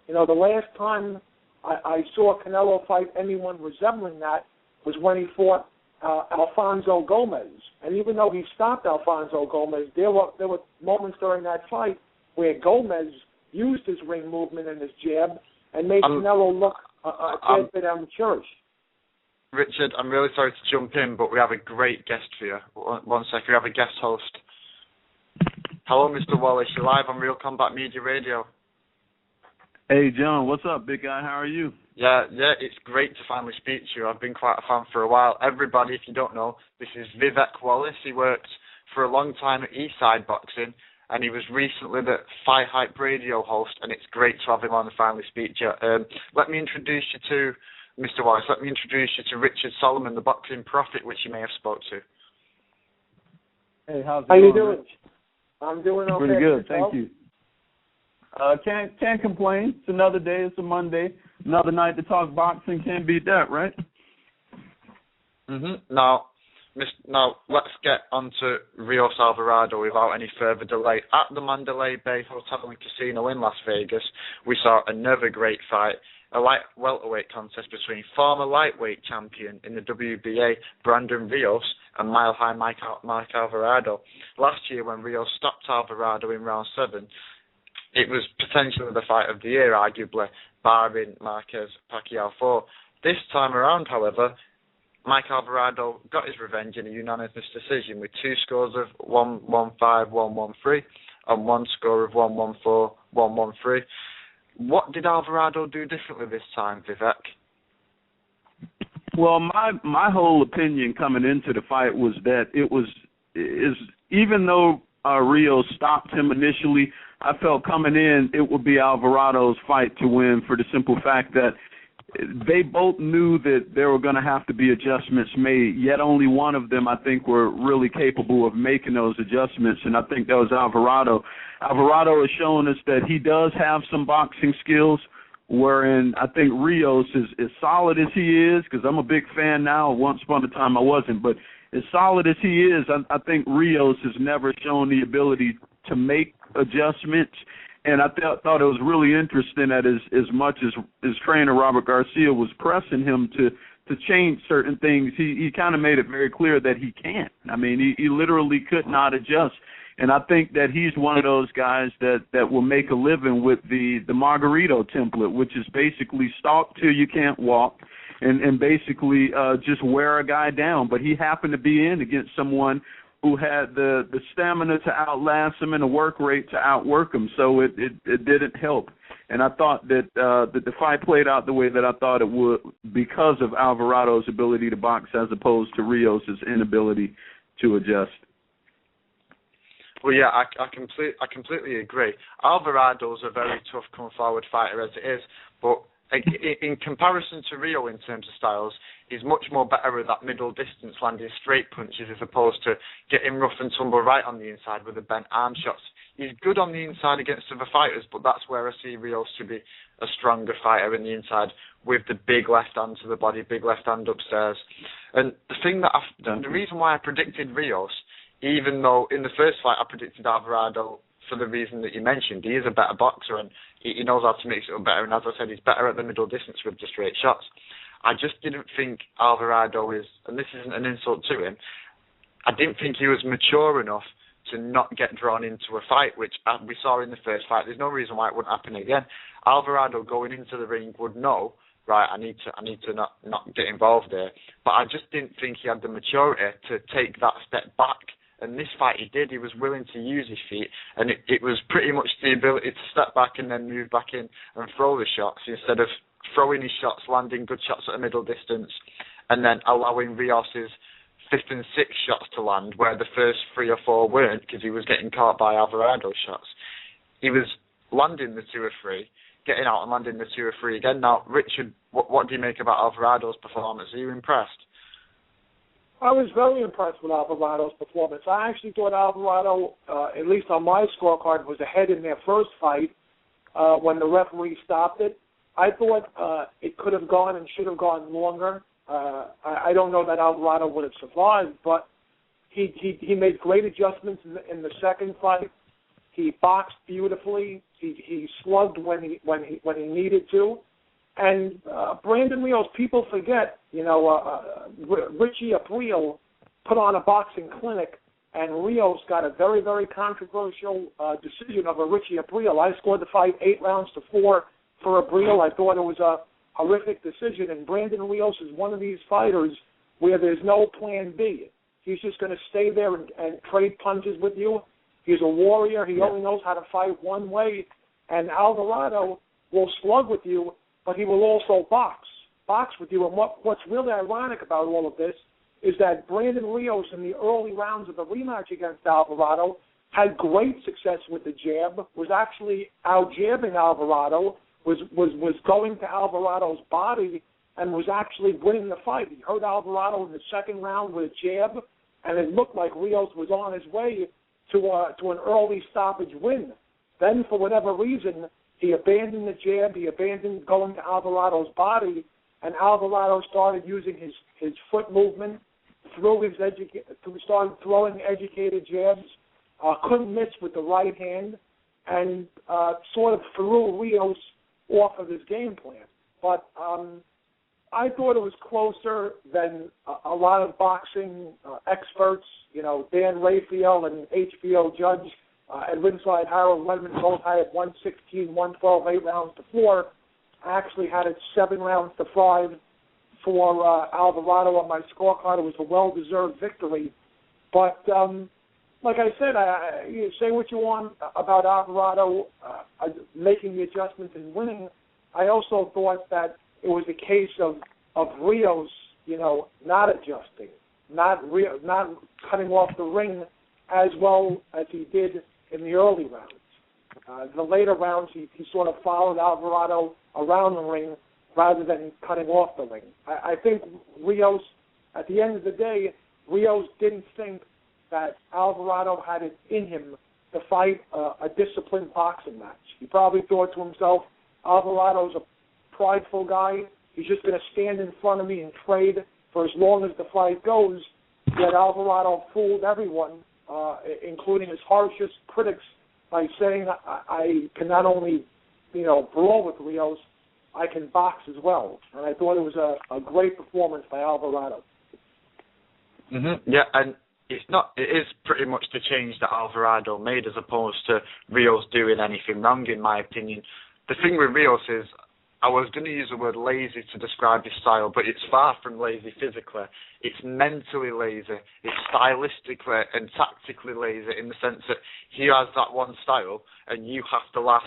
The last time I saw Canelo fight anyone resembling that was when he fought Alfonso Gomez. And even though he stopped Alfonso Gomez, there were moments during that fight where Gomez used his ring movement and his jab and made Canelo look a bit amateurish. Richard, I'm really sorry to jump in, but we have a great guest for you. One second, we have a guest host. Hello, Mr. Wallace. You're live on Real Combat Media Radio. Hey, John. What's up, big guy? How are you? Yeah, it's great to finally speak to you. I've been quite a fan for a while. Everybody, if you don't know, this is Vivek Wallace. He worked for a long time at Eastside Boxing, and he was recently the Fight Hype radio host, and it's great to have him on and finally speak to you. Let me introduce you to Mr. Wallace. Let me introduce you to Richard Solomon, the boxing prophet, which you may have spoke to. Hey, how's it How going? you doing? I'm doing okay. Pretty good, thank you. Can't complain. It's another day. It's a Monday. Another night to talk boxing. Can't beat that, right? Now, let's get on to Rios Alvarado without any further delay. At the Mandalay Bay Hotel and Casino in Las Vegas, we saw another great fight, a light welterweight contest between former lightweight champion in the WBA, Brandon Rios, and Mile High Mike Alvarado. Last year, when Rios stopped Alvarado in round 7, it was potentially the fight of the year, arguably, barring Marquez Pacquiao 4. This time around, however, Mike Alvarado got his revenge in a unanimous decision with 2 scores of 1-1-5, 1-1-3, and 1 score of 1-1-4, 1-1-3. What did Alvarado do differently this time, Vivek? Well, my whole opinion coming into the fight was that even though Rios stopped him initially, I felt coming in it would be Alvarado's fight to win for the simple fact that they both knew that there were going to have to be adjustments made, yet only one of them, I think, were really capable of making those adjustments, and I think that was Alvarado. Alvarado has shown us that he does have some boxing skills, wherein I think Rios is as solid as he is, because I'm a big fan now. Once upon a time I wasn't, but as solid as he is, I think Rios has never shown the ability to make adjustments. And I thought it was really interesting that as much as his trainer, Robert Garcia, was pressing him to change certain things, he kind of made it very clear that he can't. I mean, he literally could not adjust. And I think that he's one of those guys that will make a living with the Margarito template, which is basically stalk till you can't walk and basically just wear a guy down. But he happened to be in against someone who had the stamina to outlast him and the work rate to outwork him, so it didn't help. And I thought that the fight played out the way that I thought it would because of Alvarado's ability to box as opposed to Rios' inability to adjust. Well, yeah, I completely agree. Alvarado's a very tough come-forward fighter as it is, but in comparison to Rio in terms of styles, he's much more better at that middle distance, landing straight punches as opposed to getting rough and tumble right on the inside with the bent arm shots. He's good on the inside against other fighters, but that's where I see Rios to be a stronger fighter in the inside with the big left hand to the body, big left hand upstairs. And the reason why I predicted Rios, even though in the first fight I predicted Alvarado for the reason that you mentioned, he is a better boxer and he knows how to mix it up better. And as I said, he's better at the middle distance with the straight shots. I just didn't think Alvarado is, and this isn't an insult to him, I didn't think he was mature enough to not get drawn into a fight, which we saw in the first fight. There's no reason why it wouldn't happen again. Alvarado going into the ring would know, right, I need to not get involved there. But I just didn't think he had the maturity to take that step back. And this fight he did. He was willing to use his feet, and it was pretty much the ability to step back and then move back in and throw the shots instead of throwing his shots, landing good shots at a middle distance, and then allowing Rios's 5th and 6th shots to land, where the first 3 or 4 weren't because he was getting caught by Alvarado's shots. He was landing the 2 or 3, getting out and landing the 2 or 3 again. Now, Richard, what do you make about Alvarado's performance? Are you impressed? I was very impressed with Alvarado's performance. I actually thought Alvarado, at least on my scorecard, was ahead in their first fight when the referee stopped it. I thought it could have gone and should have gone longer. I don't know that Alvarado would have survived, but he made great adjustments in the second fight. He boxed beautifully. He slugged when he needed to. And Brandon Rios, people forget, Richie Aprile put on a boxing clinic, and Rios got a very, very controversial decision over Richie Aprile. I scored the fight 8 rounds to 4 for Aprile. I thought it was a horrific decision, and Brandon Rios is one of these fighters where there's no plan B. He's just going to stay there and trade punches with you. He's a warrior. He only knows how to fight one way, and Alvarado will slug with you, but he will also box with you. And what's really ironic about all of this is that Brandon Rios in the early rounds of the rematch against Alvarado had great success with the jab, was actually out-jabbing Alvarado, was going to Alvarado's body, and was actually winning the fight. He hurt Alvarado in the second round with a jab, and it looked like Rios was on his way to an early stoppage win. Then, for whatever reason, he abandoned the jab, he abandoned going to Alvarado's body, and Alvarado started using his foot movement, started throwing educated jabs, couldn't miss with the right hand, and sort of threw Rios off of his game plan. But I thought it was closer than a lot of boxing experts, Dan Raphael and HBO judge at ringside Harold Ledman both had it 116, 112, 8 rounds to 4. I actually had it 7 rounds to 5 for Alvarado on my scorecard. It was a well-deserved victory. But like I said, you say what you want about Alvarado making the adjustments and winning. I also thought that it was a case of Rios, not adjusting, not cutting off the ring as well as he did in the early rounds. The later rounds, he sort of followed Alvarado around the ring rather than cutting off the ring. I think Rios, at the end of the day, Rios didn't think that Alvarado had it in him to fight a disciplined boxing match. He probably thought to himself, Alvarado's a prideful guy. He's just going to stand in front of me and trade for as long as the fight goes. Yet Alvarado fooled everyone, including his harshest critics, by saying, I can not only, brawl with Rios, I can box as well. And I thought it was a great performance by Alvarado. Mm-hmm. Yeah, and it is pretty much the change that Alvarado made as opposed to Rios doing anything wrong, in my opinion. The thing with Rios is, I was going to use the word lazy to describe his style, but it's far from lazy physically. It's mentally lazy. It's stylistically and tactically lazy in the sense that he has that one style, and you have to last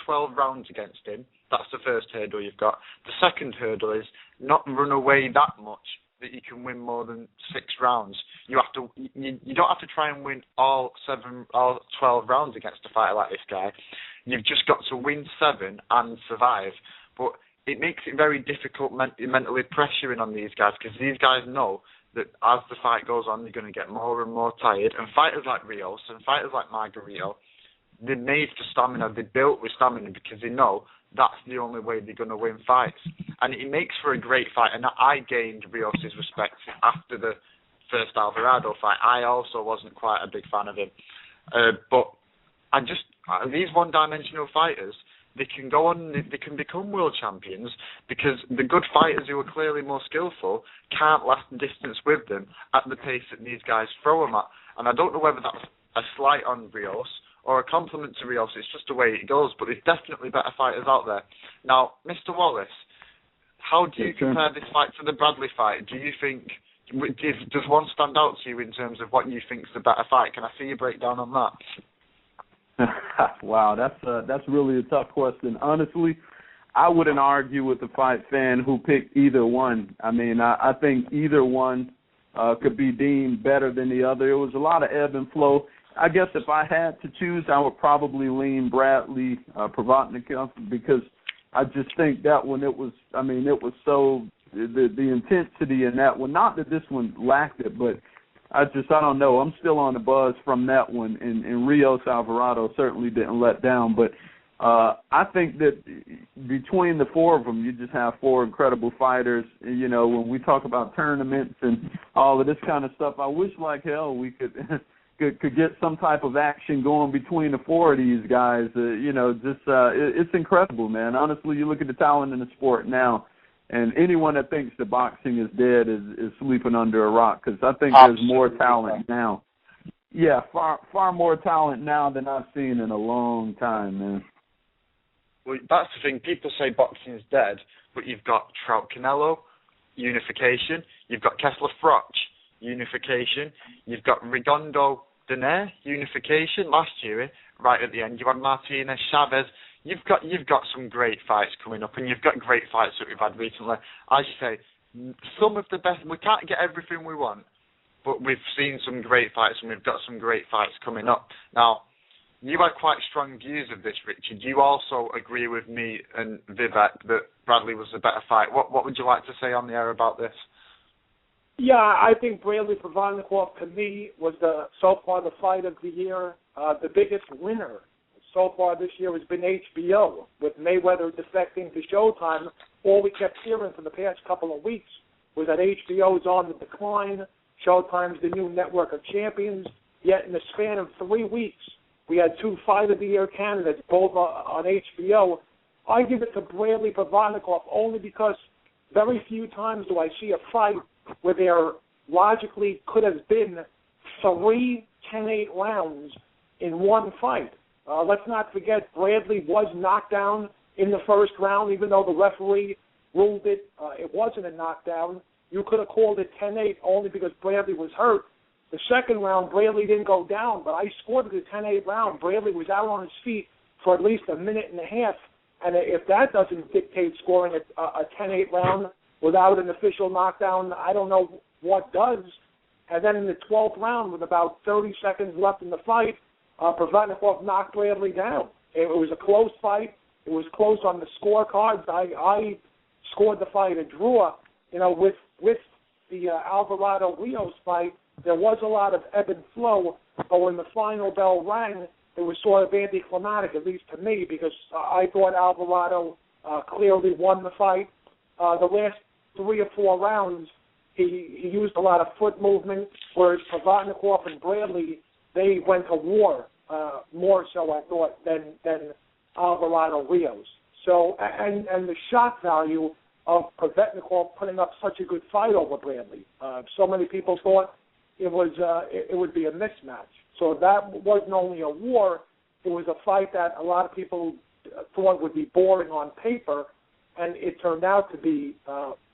12 rounds against him. That's the first hurdle you've got. The second hurdle is not run away that much that you can win more than 6 rounds. You don't have to try and win all 12 rounds against a fighter like this guy. You've just got to win 7 and survive. But it makes it very difficult mentally pressuring on these guys, because these guys know that as the fight goes on, they're going to get more and more tired. And fighters like Rios and fighters like Margarito, they're made for stamina. They're built with stamina because they know that's the only way they're going to win fights. And it makes for a great fight. And I gained Rios' respect after the first Alvarado fight. I also wasn't quite a big fan of him. But these one-dimensional fighters, they can go on, they can become world champions because the good fighters who are clearly more skillful can't last distance with them at the pace that these guys throw them at. And I don't know whether that's a slight on Rios or a compliment to Rios. It's just the way it goes. But there's definitely better fighters out there. Now, Mr. Wallace, how do you compare this fight to the Bradley fight? Do you think, does one stand out to you in terms of what you think is the better fight? Can I see you break down on that? Wow, that's really a tough question. Honestly, I wouldn't argue with the fight fan who picked either one. I mean, I think either one could be deemed better than the other. It was a lot of ebb and flow. I guess if I had to choose, I would probably lean Bradley Provatnikov, because I just think that one, it was so, the intensity in that one, not that this one lacked it, but I don't know. I'm still on the buzz from that one, and Rios Alvarado certainly didn't let down. But I think that between the 4 of them, you just have 4 incredible fighters. When we talk about tournaments and all of this kind of stuff, I wish like hell we could get some type of action going between the 4 of these guys. It's incredible, man. Honestly, you look at the talent in the sport now, and anyone that thinks that boxing is dead is sleeping under a rock, because I think there's more talent now. Yeah, far more talent now than I've seen in a long time, man. Well, that's the thing. People say boxing is dead, but you've got Trout Canelo, unification. You've got Kessler Froch, unification. You've got Redondo Donaire, unification. Last year, right at the end, you had Martinez, Chavez. You've got some great fights coming up, and you've got great fights that we've had recently. As you say, some of the best. We can't get everything we want, but we've seen some great fights, and we've got some great fights coming up. Now, you had quite strong views of this, Richard. You also agree with me and Vivek that Bradley was the better fight. What would you like to say on the air about this? Yeah, I think Bradley Provatnikov, to me, was so far the fight of the year. The biggest winner so far this year has been HBO. With Mayweather defecting to Showtime, all we kept hearing for the past couple of weeks was that HBO's on the decline, Showtime's the new network of champions, yet in the span of 3 weeks, we had 2 Fight of the Year candidates, both on HBO. I give it to Bradley Provodnikov only because very few times do I see a fight where there logically could have been 3 10-8 rounds in one fight. Let's not forget Bradley was knocked down in the first round, even though the referee ruled it wasn't a knockdown. You could have called it 10-8 only because Bradley was hurt. The second round, Bradley didn't go down, but I scored the 10-8 round. Bradley was out on his feet for at least a minute and a half, and if that doesn't dictate scoring a 10-8 round without an official knockdown, I don't know what does. And then in the 12th round, with about 30 seconds left in the fight, Provodnikov knocked Bradley down. It was a close fight. It was close on the scorecards. I scored the fight a draw. With the Alvarado-Rios fight, there was a lot of ebb and flow, but when the final bell rang, it was sort of anticlimactic, at least to me, because I thought Alvarado clearly won the fight. The last 3 or 4 rounds, he used a lot of foot movement, whereas Provodnikov and Bradley, they went to war, more so, I thought, than Alvarado-Rios. So, and the shock value of Provodnikov putting up such a good fight over Bradley. So many people thought it would be a mismatch. So that wasn't only a war, it was a fight that a lot of people thought would be boring on paper, and it turned out to be,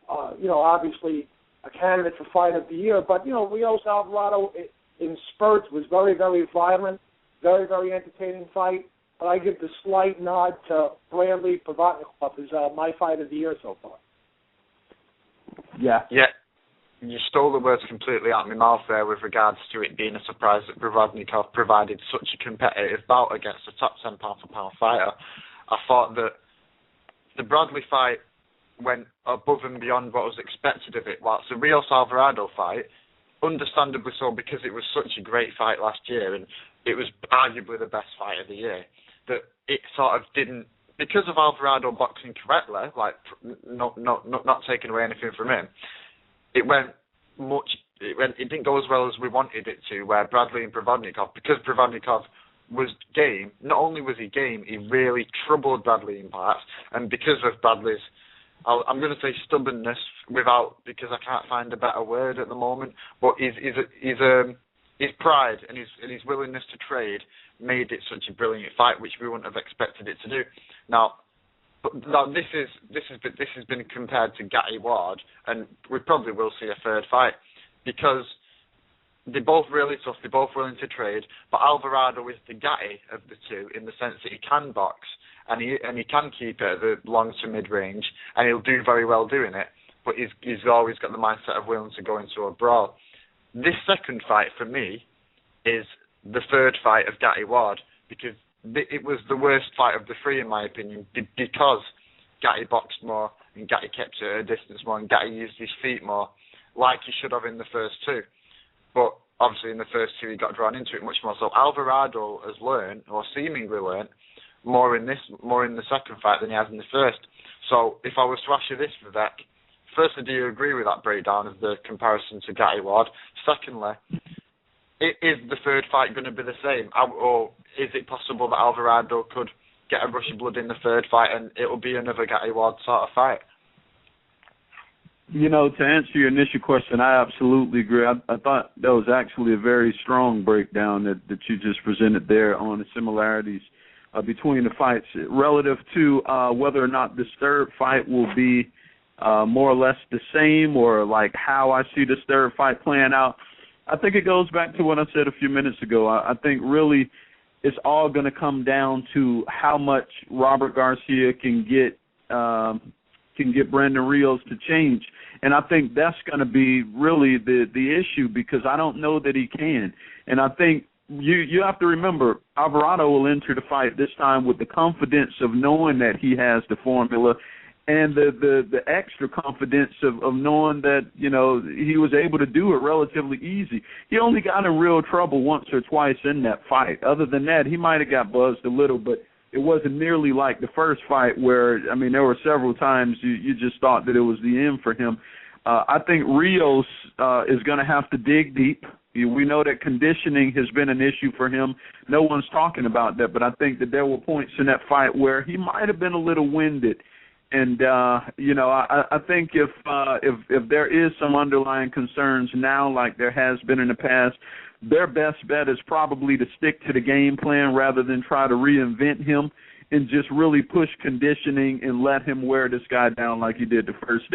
obviously a candidate for Fight of the Year. But, Rios Alvarado in spurts was very, very violent, very, very entertaining fight. But I give the slight nod to Bradley Provodnikov as my Fight of the Year so far. Yeah. You stole the words completely out of my mouth there with regards to it being a surprise that Provodnikov provided such a competitive bout against a top 10 pound-for-pound fighter. I thought that the Bradley fight went above and beyond what was expected of it, whilst the Rios Alvarado fight, understandably so because it was such a great fight last year and it was arguably the best fight of the year, that it sort of didn't, because of Alvarado boxing correctly, like not taking away anything from him, it didn't go as well as we wanted it to, where Bradley and Provodnikov, because Provodnikov was game, not only was he game, he really troubled Bradley in parts, and because of Bradley's, I'm going to say stubbornness, because I can't find a better word at the moment, but his pride and his willingness to trade made it such a brilliant fight, which we wouldn't have expected it to do. Now this has been compared to Gatti Ward, and we probably will see a third fight, because they're both really tough, they're both willing to trade, but Alvarado is the Gatti of the two in the sense that he can box, and he can keep it at the long to mid-range, and he'll do very well doing it, but he's always got the mindset of willing to go into a brawl. This second fight, for me, is the third fight of Gatti Ward, because it was the worst fight of the three, in my opinion, because Gatti boxed more, and Gatti kept it at a distance more, and Gatti used his feet more, like he should have in the first two. But obviously in the first two he got drawn into it much more. So Alvarado has learned, or seemingly learned, more in the second fight than he has in the first. So if I was to ask you this, Vivek, firstly, do you agree with that breakdown of the comparison to Gatti Ward? Secondly, is the third fight going to be the same? Or is it possible that Alvarado could get a rush of blood in the third fight and it'll be another Gatti Ward sort of fight? To answer your initial question, I absolutely agree. I thought that was actually a very strong breakdown that you just presented there on the similarities between the fights relative to whether or not this third fight will be more or less the same, or like how I see this third fight playing out. I think it goes back to what I said a few minutes ago. I think really it's all going to come down to how much Robert Garcia can get Brandon Rios to change. And I think that's going to be really the issue, because I don't know that he can. And I think you have to remember, Alvarado will enter the fight this time with the confidence of knowing that he has the formula and the extra confidence of knowing that, you know, he was able to do it relatively easy. He only got in real trouble once or twice in that fight. Other than that, he might have got buzzed a little, but it wasn't nearly like the first fight where, I mean, there were several times you just thought that it was the end for him. I think Rios is going to have to dig deep. We know that conditioning has been an issue for him. No one's talking about that, but I think that there were points in that fight where he might have been a little winded. And, you know, I think if there is some underlying concerns now like there has been in the past, their best bet is probably to stick to the game plan rather than try to reinvent him and just really push conditioning and let him wear this guy down like he did the first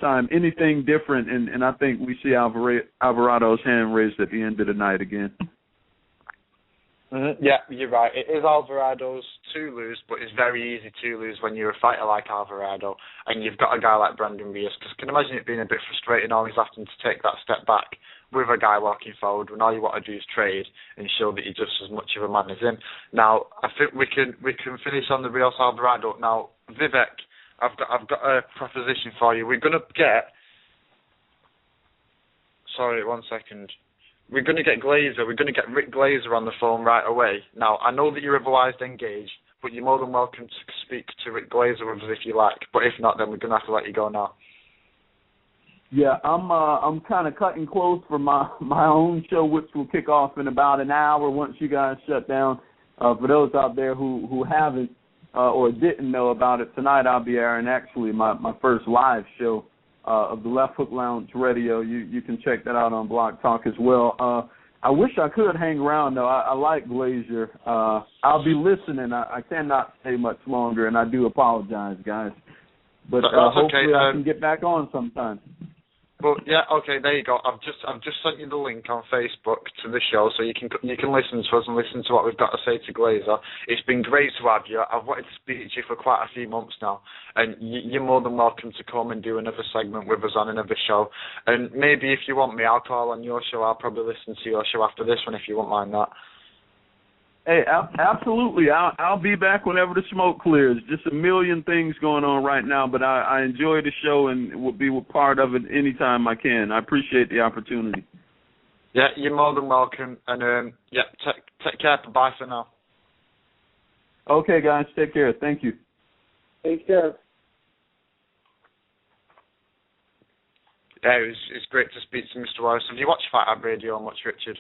time. Anything different, and I think we see Alvarado's hand raised at the end of the night again. Mm-hmm. Yeah, you're right. It is Alvarado's to lose, but it's very easy to lose when you're a fighter like Alvarado and you've got a guy like Brandon Rios. Because I can imagine it being a bit frustrating always having to take that step back with a guy walking forward when all you want to do is trade and show that you're just as much of a man as him. Now, I think we can finish on the Rios Alvarado. Now, Vivek, I've got a proposition for you. We're going to get... Sorry, 1 second. We're going to get Glazer. We're going to get Rick Glazer on the phone right away. Now, I know that you're otherwise engaged, but you're more than welcome to speak to Rick Glazer with us if you like. But if not, then we're going to have to let you go now. Yeah, I'm kind of cutting close for my own show, which will kick off in about an hour once you guys shut down. For those out there who haven't or didn't know about it, tonight I'll be airing actually my first live show of the Left Hook Lounge Radio. You can check that out on Blog Talk as well. I wish I could hang around, though. I like Glazer. I'll be listening. I cannot stay much longer, and I do apologize, guys. But hopefully okay. I can get back on sometime. Well, yeah, okay, there you go. I've just sent you the link on Facebook to the show, so you can listen to us and listen to what we've got to say to Glazer. It's been great to have you. I've wanted to speak to you for quite a few months now, and you're more than welcome to come and do another segment with us on another show. And maybe if you want me, I'll call on your show. I'll probably listen to your show after this one if you won't mind that. Hey, absolutely. I'll be back whenever the smoke clears. Just a million things going on right now, but I enjoy the show and will be a part of it anytime I can. I appreciate the opportunity. Yeah, you're more than welcome. And, take care. Bye for now. Okay, guys. Take care. Thank you. Take care. Yeah, it's great to speak to Mr. Wallace. Have you watched Fight Hard Radio much, Richard?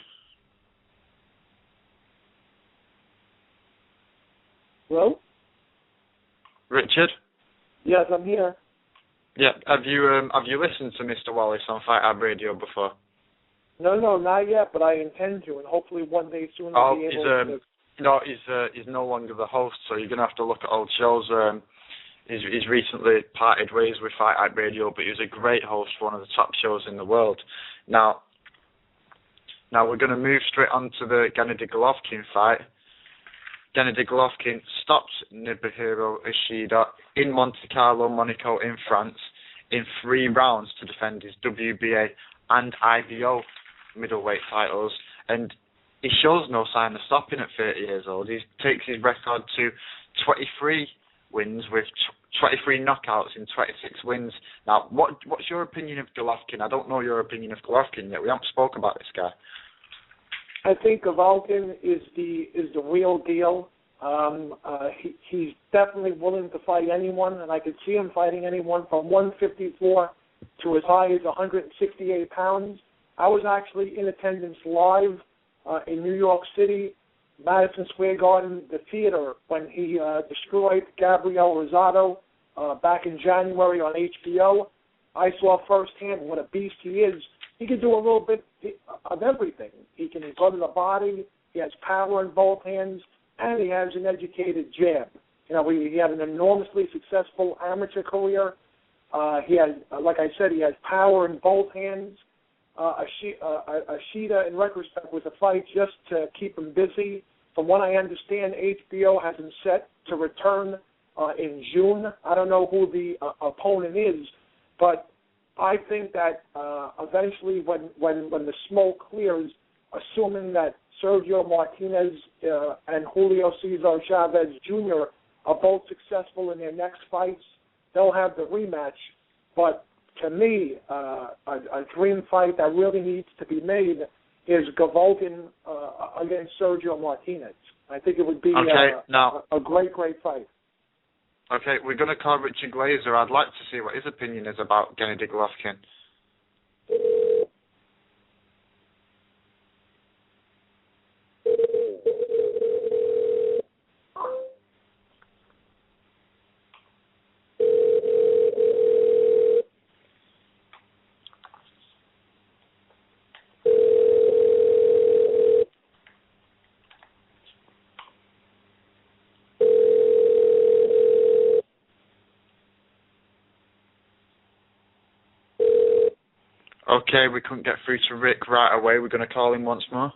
Hello? Richard? Yes, I'm here. Yeah, have you listened to Mr. Wallace on Fight Hard Radio before? No, not yet, but I intend to, and hopefully one day soon I'll be able to. No, he's no longer the host, so you're going to have to look at old shows. He's recently parted ways with Fight Hard Radio, but he was a great host for one of the top shows in the world. Now we're going to move straight on to the Gennady Golovkin fight. Gennady Golovkin stopped Nobuhiro Ishida in Monte Carlo, Monaco, in France, in 3 rounds to defend his WBA and IBO middleweight titles, and he shows no sign of stopping at 30 years old. He takes his record to 23 wins with 23 knockouts in 26 wins. Now, what's your opinion of Golovkin? I don't know your opinion of Golovkin yet. We haven't spoken about this guy. I think Golovkin is the real deal. He's definitely willing to fight anyone, and I could see him fighting anyone from 154 to as high as 168 pounds. I was actually in attendance live in New York City, Madison Square Garden, the theater, when he destroyed Gabriel Rosado back in January on HBO. I saw firsthand what a beast he is. He can do a little bit of everything. He can go to the body. He has power in both hands, and he has an educated jab. You know, he had an enormously successful amateur career. He has, like I said, he has power in both hands. Ishida, in retrospect, was a fight just to keep him busy. From what I understand, HBO has him set to return in June. I don't know who the opponent is, but I think that eventually when the smoke clears, assuming that Sergio Martinez and Julio Cesar Chavez Jr. are both successful in their next fights, they'll have the rematch. But to me, a dream fight that really needs to be made is Golovkin against Sergio Martinez. I think it would be a great fight. Okay, we're going to call Richard Glazer. I'd like to see what his opinion is about Gennady Golovkin. Okay, we couldn't get through to Rick right away. We're going to call him once more.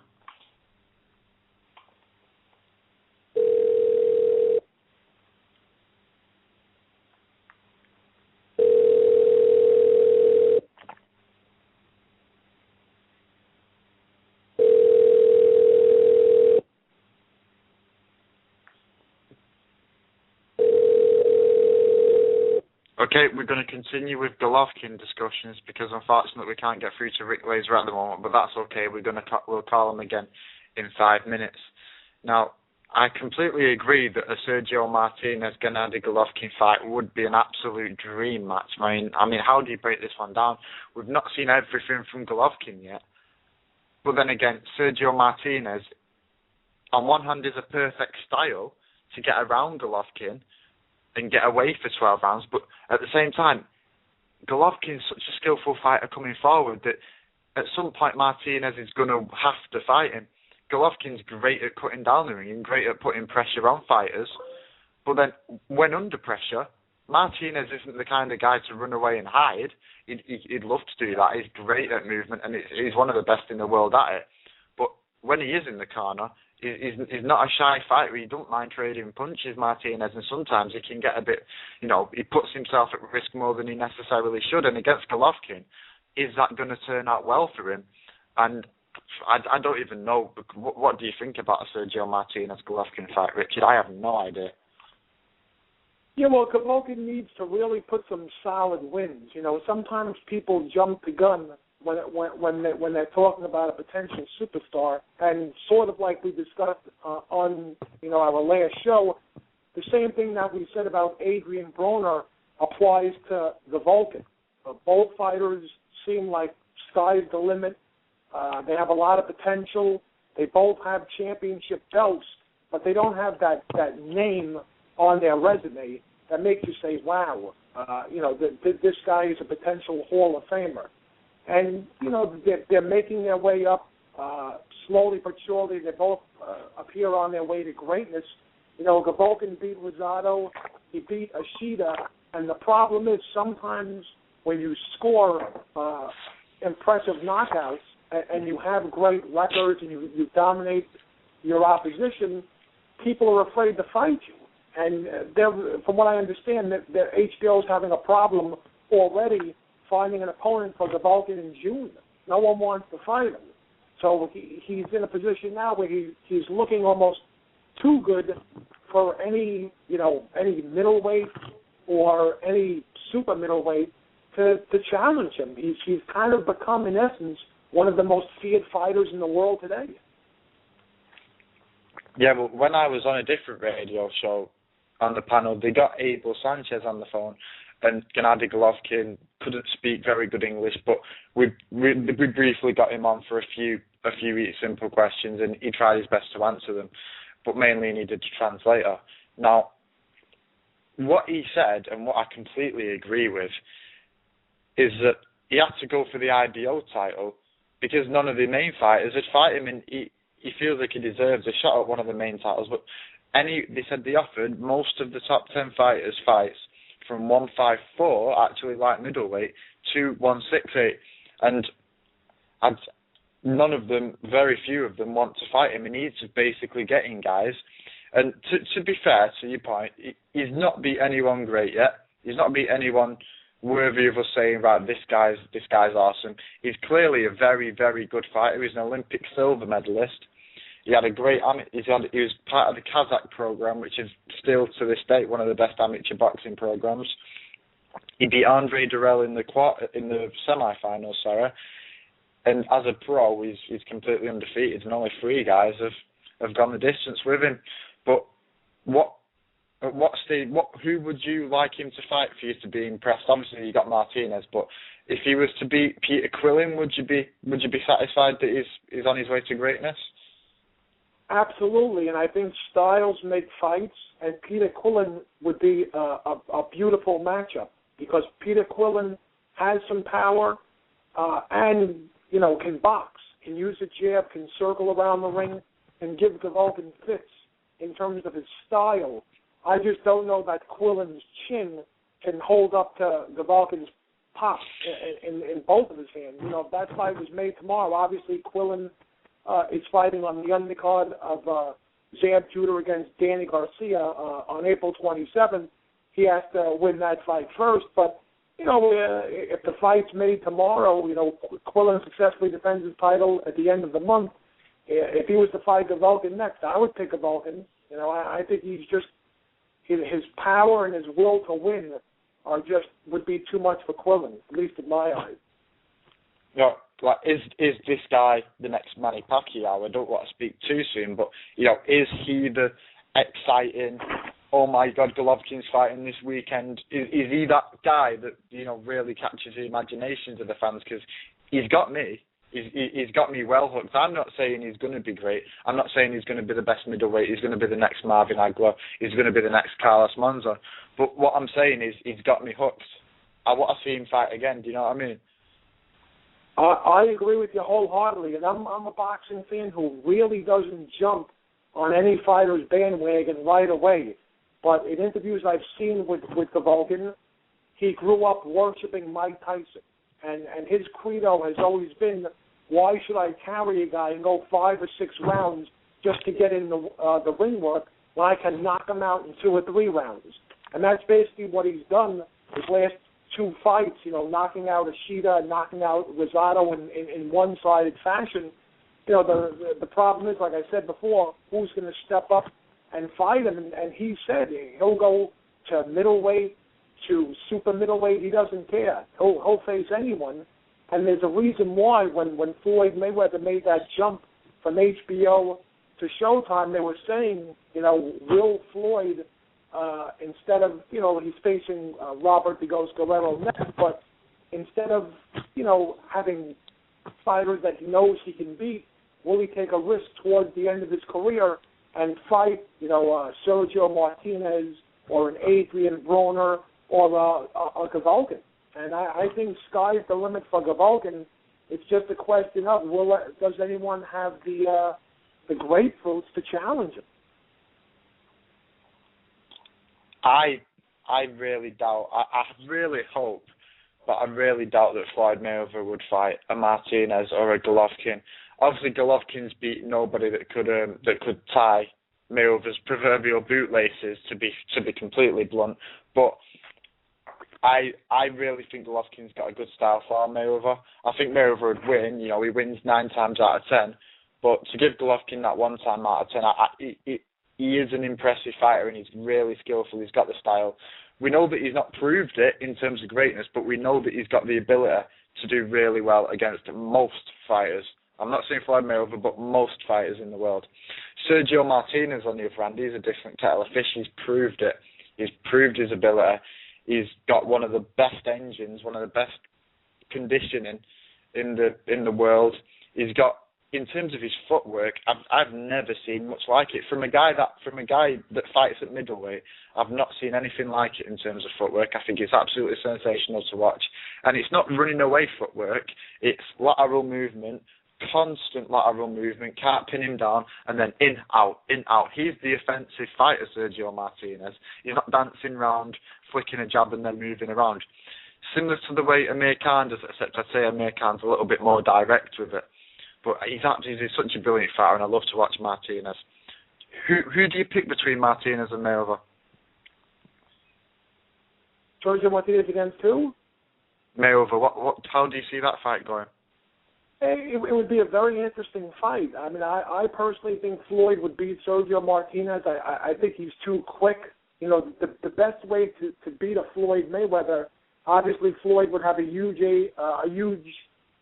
Okay, we're going to continue with Golovkin discussions because unfortunately we can't get through to Rick Glazer at the moment, but that's okay. We'll call him again in 5 minutes. Now, I completely agree that a Sergio Martinez-Gennady Golovkin fight would be an absolute dream match. I mean, how do you break this one down? We've not seen everything from Golovkin yet. But then again, Sergio Martinez, on one hand, is a perfect style to get around Golovkin and get away for 12 rounds, but at the same time, Golovkin's such a skillful fighter coming forward that at some point Martinez is going to have to fight him. Golovkin's great at cutting down the ring and great at putting pressure on fighters, but then when under pressure, Martinez isn't the kind of guy to run away and hide. He'd love to do that. He's great at movement and he's one of the best in the world at it. But when he is in the corner, he's not a shy fighter. He don't mind trading punches, Martinez, and sometimes he can get a bit, he puts himself at risk more than he necessarily should. And against Golovkin, is that going to turn out well for him? And I don't even know. What do you think about a Sergio Martinez-Golovkin fight, Richard? I have no idea. Yeah, well, Golovkin needs to really put some solid wins. Sometimes people jump the gun when they're talking about a potential superstar, and sort of like we discussed on our last show, the same thing that we said about Adrian Broner applies to Golovkin. Both fighters seem like sky's the limit. They have a lot of potential. They both have championship belts, but they don't have that name on their resume that makes you say, wow, this guy is a potential Hall of Famer. And, they're making their way up slowly but surely. They both appear on their way to greatness. Golovkin beat Rosado. He beat Ishida. And the problem is sometimes when you score impressive knockouts and you have great records and you dominate your opposition, people are afraid to fight you. And from what I understand, HBO is having a problem already finding an opponent for Golovkin in June. No one wants to fight him. So he's in a position now where he's looking almost too good for any middleweight or any super middleweight to challenge him. He's kind of become, in essence, one of the most feared fighters in the world today. Yeah, but when I was on a different radio show on the panel, they got Abel Sanchez on the phone, and Gennady Golovkin couldn't speak very good English, but we briefly got him on for a few simple questions, and he tried his best to answer them, but mainly he needed a translator. Now, what he said, and what I completely agree with, is that he had to go for the IBO title because none of the main fighters would fight him, and he feels like he deserves a shot at one of the main titles. But they said they offered most of the top 10 fighters fights from 154, actually light middleweight, to 168, and none of them, very few of them, want to fight him. He needs to basically get in guys. And to be fair to your point, he's not beat anyone great yet. He's not beat anyone worthy of us saying, right, this guy's awesome. He's clearly a very, very good fighter. He's an Olympic silver medalist. He had a great he was part of the Kazakh program, which is still to this day one of the best amateur boxing programs. He beat Andre Durrell in the semi-finals, sorry. And as a pro, he's completely undefeated, and only 3 guys have gone the distance with him. But who would you like him to fight for you to be impressed? Obviously, you got Martinez, but if he was to beat Peter Quillin, would you be satisfied that he's on his way to greatness? Absolutely, and I think styles make fights, and Peter Quillin would be a beautiful matchup because Peter Quillin has some power and can box, can use a jab, can circle around the ring, and give Golovkin fits in terms of his style. I just don't know that Quillin's chin can hold up to Golovkin's pop in both of his hands. If that fight was made tomorrow, obviously Quillin is fighting on the undercard of Zab Judah against Danny Garcia on April 27th. He has to win that fight first, but if the fight's made tomorrow, Quillin successfully defends his title at the end of the month. If he was to fight Golovkin next, I would pick Golovkin. I think he's just his power and his will to win would be too much for Quillin, at least in my eyes. Is this guy the next Manny Pacquiao? I don't want to speak too soon, but is he the exciting? Oh my God, Golovkin's fighting this weekend. Is he that guy that really captures the imaginations of the fans? Because he's got me. He's got me well hooked. I'm not saying he's going to be great. I'm not saying he's going to be the best middleweight. He's going to be the next Marvin Hagler. He's going to be the next Carlos Monza. But what I'm saying is he's got me hooked. I want to see him fight again. Do you know what I mean? I agree with you wholeheartedly, and I'm a boxing fan who really doesn't jump on any fighter's bandwagon right away. But in interviews I've seen with Golovkin, he grew up worshiping Mike Tyson. And his credo has always been, why should I carry a guy and go 5 or 6 rounds just to get in the ring work when I can knock him out in 2 or 3 rounds? And that's basically what he's done his last 2 fights, knocking out Ishida and knocking out Rosado in one-sided fashion. The problem is, like I said before, who's going to step up and fight him? And he said he'll go to middleweight, to super middleweight. He doesn't care. He'll face anyone. And there's a reason why when Floyd Mayweather made that jump from HBO to Showtime, they were saying, will Floyd, instead of, he's facing Robert Digos Guerrero next, but instead of, having fighters that he knows he can beat, will he take a risk towards the end of his career and fight, Sergio Martinez or an Adrian Broner or Golovkin? And I think sky's the limit for Golovkin. It's just a question of does anyone have the grapefruits to challenge him? I really doubt. I really hope, but I really doubt that Floyd Mayweather would fight a Martinez or a Golovkin. Obviously, Golovkin's beat nobody that could tie Mayweather's proverbial bootlaces, to be completely blunt. But I really think Golovkin's got a good style for Mayweather. I think Mayweather would win. He wins 9 times out of 10. But to give Golovkin that 1 time out of 10, he is an impressive fighter and he's really skillful. He's got the style. We know that he's not proved it in terms of greatness, but we know that he's got the ability to do really well against most fighters. I'm not saying Floyd Mayweather, but most fighters in the world. Sergio Martinez, on the other hand, he's a different kettle of fish. He's proved it. He's proved his ability. He's got one of the best engines, one of the best conditioning in the world. He's got, in terms of his footwork, I've never seen much like it. From a guy that fights at middleweight, I've not seen anything like it in terms of footwork. I think it's absolutely sensational to watch. And it's not running away footwork. It's lateral movement, constant lateral movement, can't pin him down, and then in, out. He's the offensive fighter, Sergio Martinez. He's not dancing around, flicking a jab and then moving around. Similar to the way Amir Khan does it, except I'd say Amir Khan's a little bit more direct with it. But he's such a brilliant fighter, and I love to watch Martinez. Who do you pick between Martinez and Mayweather? Sergio Martinez against who? Mayweather. How do you see that fight going? It would be a very interesting fight. I mean, I personally think Floyd would beat Sergio Martinez. I think he's too quick. The best way to beat a Floyd Mayweather Obviously, Floyd would have a huge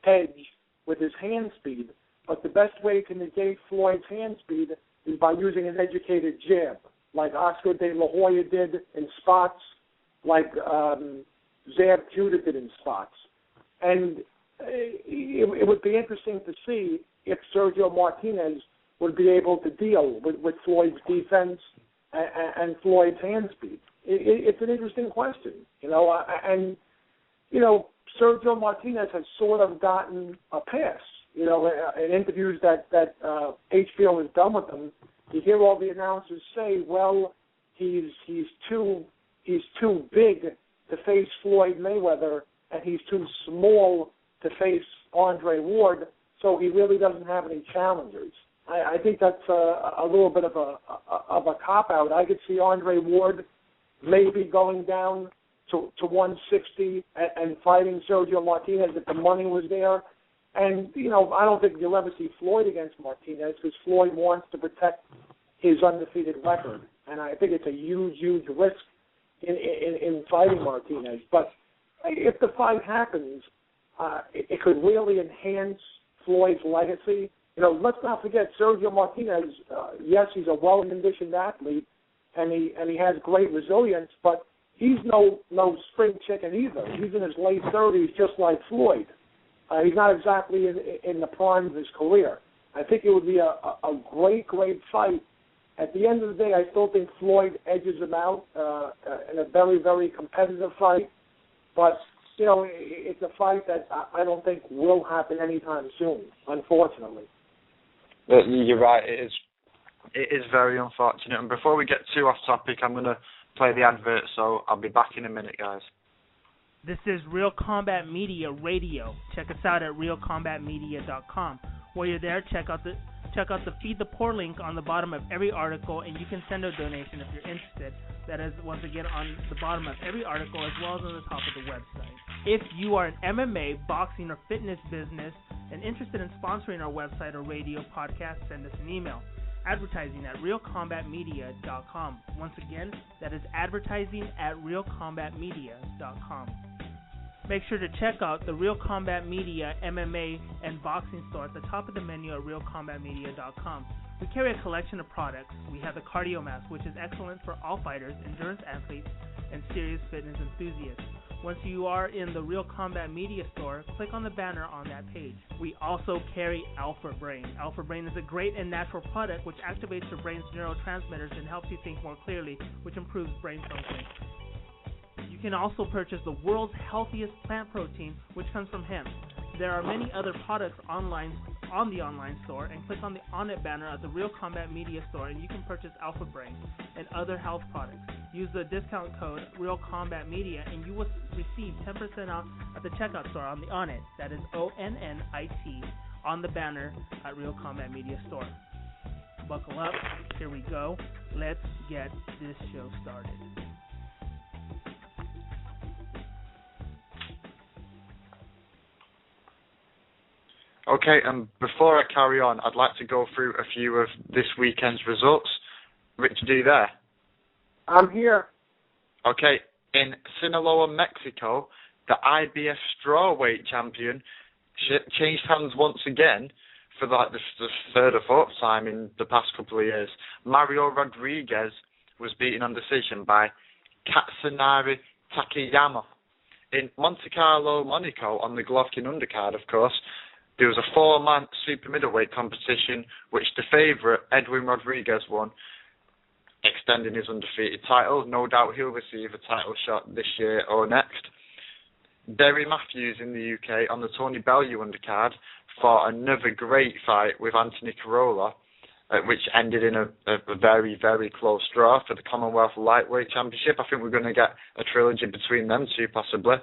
edge with his hand speed, but the best way to negate Floyd's hand speed is by using an educated jab, like Oscar de la Hoya did in spots, like Zab Judah did in spots. And it would be interesting to see if Sergio Martinez would be able to deal with Floyd's defense and Floyd's hand speed. It's an interesting question, and Sergio Martinez has sort of gotten a pass. In interviews that HBO has done with him, you hear all the announcers say, well, he's too big to face Floyd Mayweather, and he's too small to face Andre Ward, so he really doesn't have any challengers. I think that's a little bit of a cop-out. I could see Andre Ward maybe going down to 160 and fighting Sergio Martinez if the money was there. And, I don't think you'll ever see Floyd against Martinez because Floyd wants to protect his undefeated record. And I think it's a huge, huge risk in fighting Martinez. But if the fight happens, it could really enhance Floyd's legacy. Let's not forget Sergio Martinez. Yes, he's a well-conditioned athlete, and he has great resilience, but he's no spring chicken either. He's in his late 30s, just like Floyd. He's not exactly in the prime of his career. I think it would be a great, great fight. At the end of the day, I still think Floyd edges him out in a very, very competitive fight. But, it's a fight that I don't think will happen anytime soon, unfortunately. You're right. It is very unfortunate. And before we get too off topic, I'm going to play the advert, so I'll be back in a minute, guys. This is Real Combat Media Radio. Check us out at realcombatmedia.com. While you're there, check out the Feed the Poor link on the bottom of every article, and you can send a donation if you're interested. That is, once again, on the bottom of every article as well as on the top of the website. If you are an MMA, boxing, or fitness business and interested in sponsoring our website or radio podcast, send us an email. Advertising at realcombatmedia.com. Once again, that is advertising at realcombatmedia.com. Make sure to check out the Real Combat Media MMA and boxing store at the top of the menu at realcombatmedia.com. We carry a collection of products. We have the Cardio Mask, which is excellent for all fighters, endurance athletes, and serious fitness enthusiasts. Once you are in the Real Combat Media store, click on the banner on that page. We also carry Alpha Brain. Alpha Brain is a great and natural product which activates your brain's neurotransmitters and helps you think more clearly, which improves brain function. You can also purchase the world's healthiest plant protein, which comes from hemp. There are many other products online on the online store, and click on the On It banner at the Real Combat Media store, and you can purchase Alpha Brain and other health products. Use the discount code Real Combat Media, and you will receive 10% off at the checkout store on the On It. That is ONNIT on the banner at Real Combat Media store. Buckle up. Here we go. Let's get this show started. Okay, and before I carry on, I'd like to go through a few of this weekend's results. Richard, are you there? I'm here. Okay, in Sinaloa, Mexico, the IBF strawweight champion changed hands once again for the third or fourth time in the past couple of years. Mario Rodriguez was beaten on decision by Katsunari Takayama. In Monte Carlo, Monaco, on the Golovkin undercard, of course, there was a four-man super middleweight competition which the favourite, Edwin Rodriguez, won, extending his undefeated title. No doubt he'll receive a title shot this year or next. Derry Matthews in the UK on the Tony Bellew undercard fought another great fight with Anthony Carolla, which ended in a very, very close draw for the Commonwealth Lightweight Championship. I think we're going to get a trilogy between them two, possibly.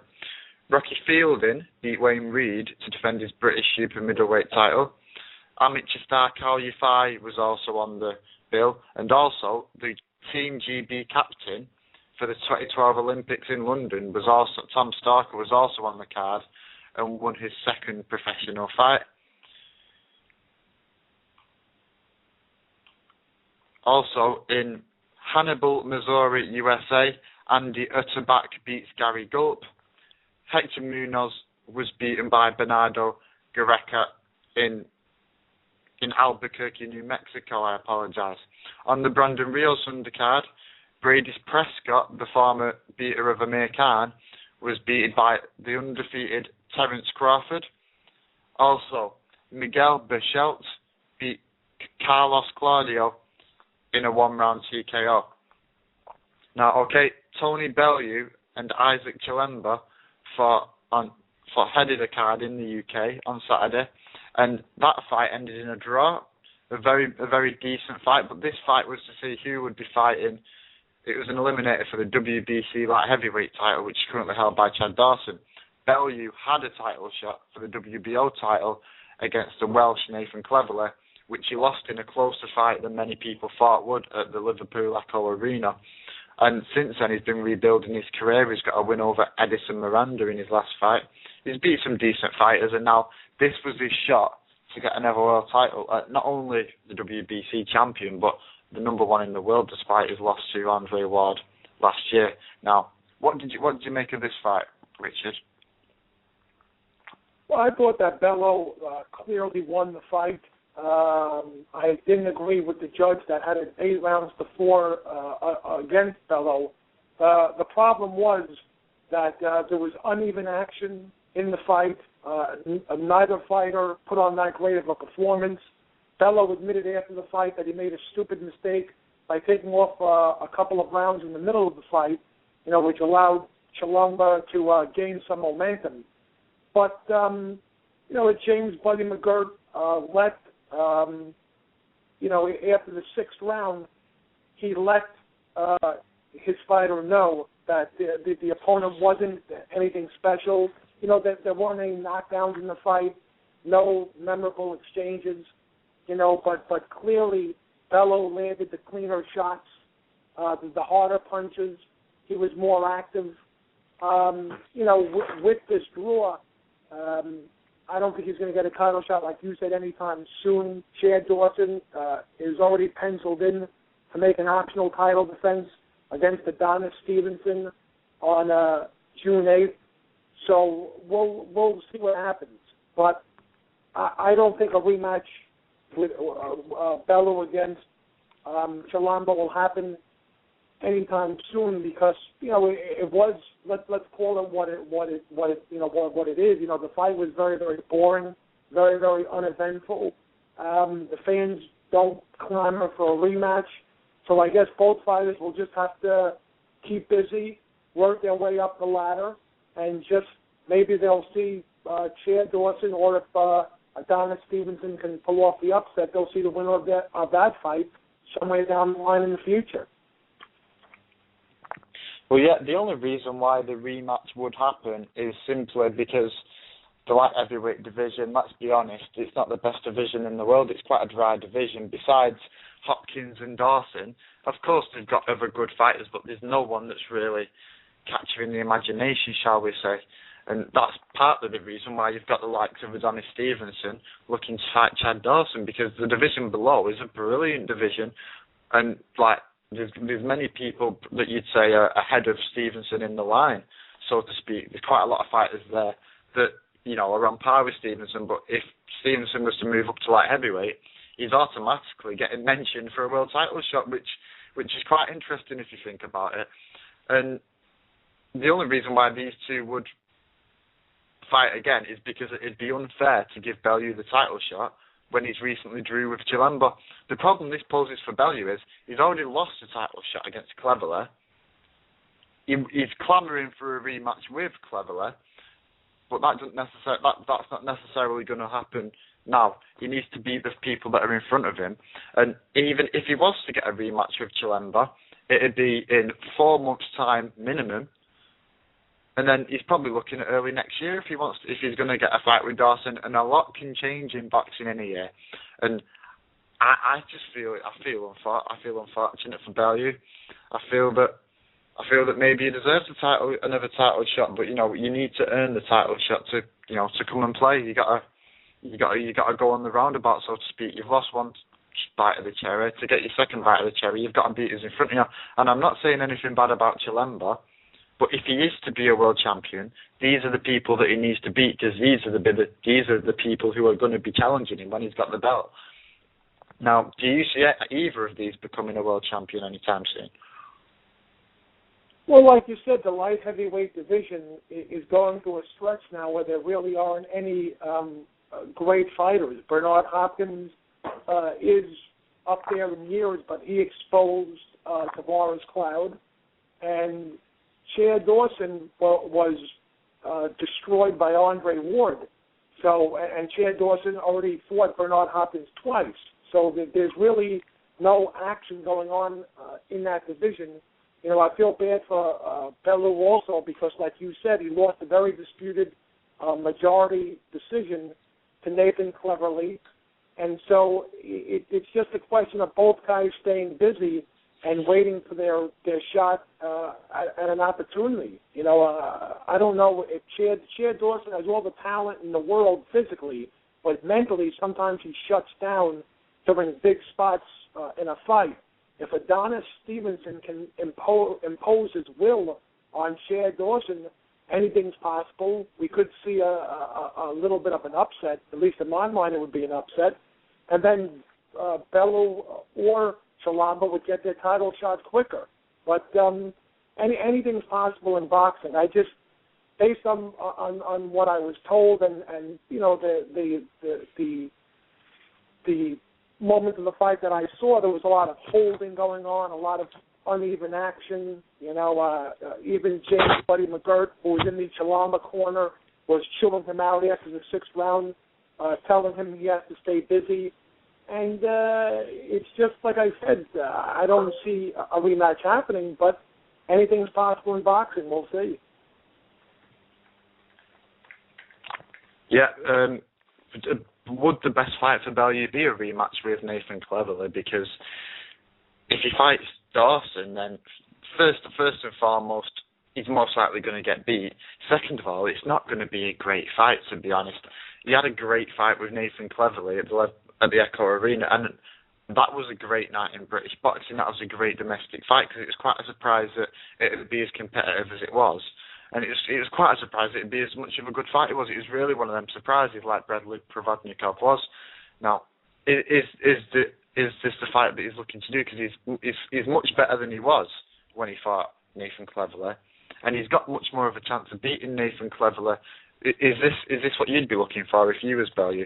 Rocky Fielding beat Wayne Reed to defend his British super middleweight title. Amit Chistar Yafai was also on the bill, and also the Team GB captain for the 2012 Olympics in London was also Tom Starker was also on the card and won his second professional fight. Also in Hannibal, Missouri, USA, Andy Utterbach beats Gary Gulp. Hector Munoz was beaten by Bernardo Gareca in Albuquerque, New Mexico. I apologize. On the Brandon Rios undercard, Brady Prescott, the former beater of Amir Khan, was beaten by the undefeated Terence Crawford. Also, Miguel Berchelt beat Carlos Claudio in a one-round TKO. Now, Tony Bellew and Isaac Chilemba headed a card in the UK on Saturday, and that fight ended in a draw. A very decent fight, but this fight was to see who would be fighting. It was an eliminator for the WBC light heavyweight title, which is currently held by Chad Dawson. Bellew had a title shot for the WBO title against the Welsh Nathan Cleverly, which he lost in a closer fight than many people thought would at the Liverpool Echo Arena. And since then, he's been rebuilding his career. He's got a win over Edison Miranda in his last fight. He's beat some decent fighters, and now this was his shot to get another world title. Not only the WBC champion, but the number one in the world, despite his loss to Andre Ward last year. Now, what did you make of this fight, Richard? Well, I thought that Bellew clearly won the fight. I didn't agree with the judge that had it 8 rounds to 4 against Bellew. The problem was that there was uneven action in the fight. Neither fighter put on that great of a performance. Bellew admitted after the fight that he made a stupid mistake by taking off a couple of rounds in the middle of the fight, which allowed Chilemba to gain some momentum. But, James Buddy McGirt let, after the 6th round, he let his fighter know that the opponent wasn't anything special. That there weren't any knockdowns in the fight, no memorable exchanges, but clearly Bellew landed the cleaner shots, the harder punches. He was more active. With this draw, I don't think he's going to get a title shot, like you said, anytime soon. Chad Dawson is already penciled in to make an optional title defense against Adonis Stevenson on June 8th. So we'll see what happens. But I don't think a rematch with Bellew against Chilemba will happen anytime soon, because it was, let's call it what it is. The fight was very, very boring, very, very uneventful. The fans don't clamor for a rematch, so I guess both fighters will just have to keep busy, work their way up the ladder, and just maybe they'll see Chad Dawson, or if Adonis Stevenson can pull off the upset, they'll see the winner of that fight somewhere down the line in the future. Well, yeah, the only reason why the rematch would happen is simply because the light heavyweight division, let's be honest, it's not the best division in the world. It's quite a dry division. Besides Hopkins and Dawson, of course they've got other good fighters, but there's no one that's really capturing the imagination, shall we say. And that's partly the reason why you've got the likes of Adonis Stevenson looking to fight Chad Dawson, because the division below is a brilliant division, and there's many people that you'd say are ahead of Stevenson in the line, so to speak. There's quite a lot of fighters there that are on par with Stevenson, but if Stevenson was to move up to light heavyweight, he's automatically getting mentioned for a world title shot, which is quite interesting if you think about it. And the only reason why these two would fight again is because it'd be unfair to give Bellew the title shot when he's recently drew with Chilemba. The problem this poses for Bellew is he's already lost a title shot against Cleverly. He's clamouring for a rematch with Cleverly, but that's not necessarily going to happen now. He needs to beat the people that are in front of him. And even if he was to get a rematch with Chilemba, it'd be in 4 months' time minimum. And then he's probably looking at early next year if he's going to get a fight with Dawson. And a lot can change in boxing in a year. And I feel unfortunate for Bellew. I feel that maybe he deserves another title shot. But you need to earn the title shot to come and play. You gotta go on the roundabout, so to speak. You've lost one bite of the cherry. To get your second bite of the cherry, you've got to beat who's in front of you. And I'm not saying anything bad about Chilemba. But if he is to be a world champion, these are the people that he needs to beat, because these are the people who are going to be challenging him when he's got the belt. Now, do you see either of these becoming a world champion anytime soon? Well, like you said, the light heavyweight division is going through a stretch now where there really aren't any great fighters. Bernard Hopkins is up there in years, but he exposed Tavares Cloud. And Chad Dawson was destroyed by Andre Ward. So, and Chad Dawson already fought Bernard Hopkins twice. So there's really no action going on in that division. You know, I feel bad for Bellew also because, like you said, he lost a very disputed majority decision to Nathan Cleverly. And so it's just a question of both guys staying busy and waiting for their shot at an opportunity. You know, I don't know if Chad Dawson has all the talent in the world physically, but mentally sometimes he shuts down during big spots in a fight. If Adonis Stevenson can impose his will on Chad Dawson, anything's possible. We could see a little bit of an upset. At least in my mind, it would be an upset. And then Bellew or Chalamba would get their title shot quicker. But anything's possible in boxing. I just, based on what I was told, and you know the moment of the fight that I saw, there was a lot of holding going on, a lot of uneven action. You know, even James Buddy McGirt, who was in the Chalamba corner, was chilling him out after the sixth round, telling him he has to stay busy. And it's just like I said, I don't see a rematch happening, but anything's possible in boxing. We'll see. Yeah, would the best fight for Bellew be a rematch with Nathan Cleverly? Because if he fights Dawson, then first and foremost, he's most likely going to get beat. Second of all, it's not going to be a great fight, to be honest. He had a great fight with Nathan Cleverly at the Echo Arena, and that was a great night in British boxing. That was a great domestic fight, because it was quite a surprise that it would be as competitive as it was. And it was quite a surprise that it would be as much of a good fight it was. It was really one of them surprises, like Bradley Provodnikov was. Now, is this the fight that he's looking to do? Because he's much better than he was when he fought Nathan Cleverly, and he's got much more of a chance of beating Nathan Cleverly. Is this what you'd be looking for if you was Bellew?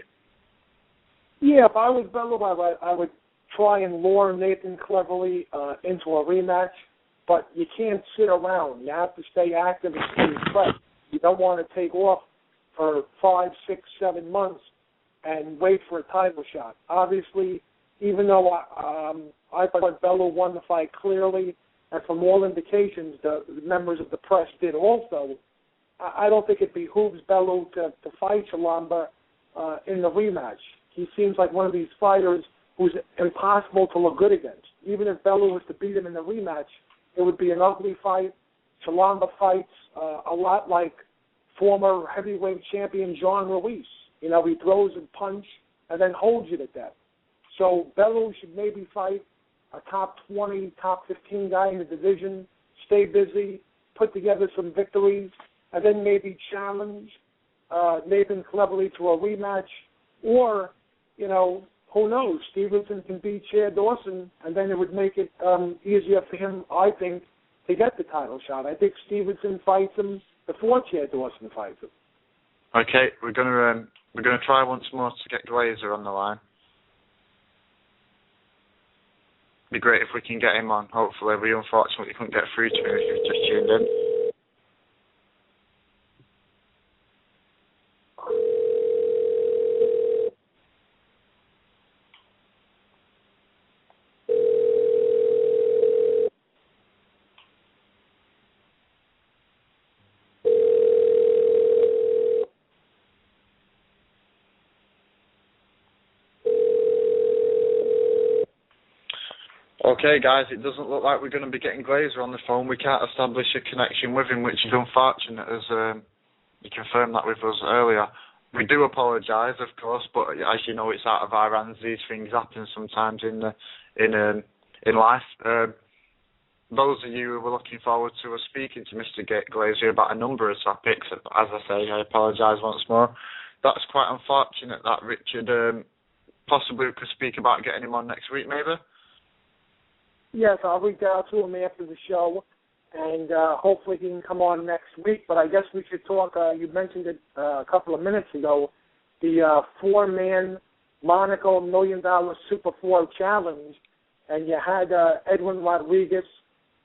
Yeah, if I was Bellew, I would try and lure Nathan Cleverly into a rematch. But you can't sit around. You have to stay active and stay fresh. You don't want to take off for 5, 6, 7 months and wait for a title shot. Obviously, even though I thought Bellew won the fight clearly, and from all indications, the members of the press did also, I don't think it behooves Bellew to fight Chalamba in the rematch. He seems like one of these fighters who's impossible to look good against. Even if Bellew was to beat him in the rematch, it would be an ugly fight. Chalamba fights a lot like former heavyweight champion John Ruiz. You know, he throws a punch and then holds you to death. So Bellew should maybe fight a top 20, top 15 guy in the division, stay busy, put together some victories, and then maybe challenge Nathan Cleverly to a rematch. Or, you know, who knows? Stevenson can beat Chad Dawson, and then it would make it easier for him, I think, to get the title shot. I think Stevenson fights him before Chad Dawson fights him. Okay, we're gonna try once more to get Glazer on the line. Be great if we can get him on. Hopefully, we unfortunately couldn't get through to him if you've just tuned in. Okay, guys, it doesn't look like we're going to be getting Glazer on the phone. We can't establish a connection with him, which is unfortunate, as you confirmed that with us earlier. We do apologise, of course, but as you know, it's out of our hands. These things happen sometimes in life. those of you who were looking forward to us speaking to Mr. Glazier about a number of topics, as I say, I apologise once more. That's quite unfortunate that Richard possibly could speak about getting him on next week, maybe? Yes, I'll reach out to him after the show, and hopefully he can come on next week. But I guess we should talk, you mentioned it a couple of minutes ago, the four-man Monaco $1 Million Super 4 Challenge, and you had Edwin Rodriguez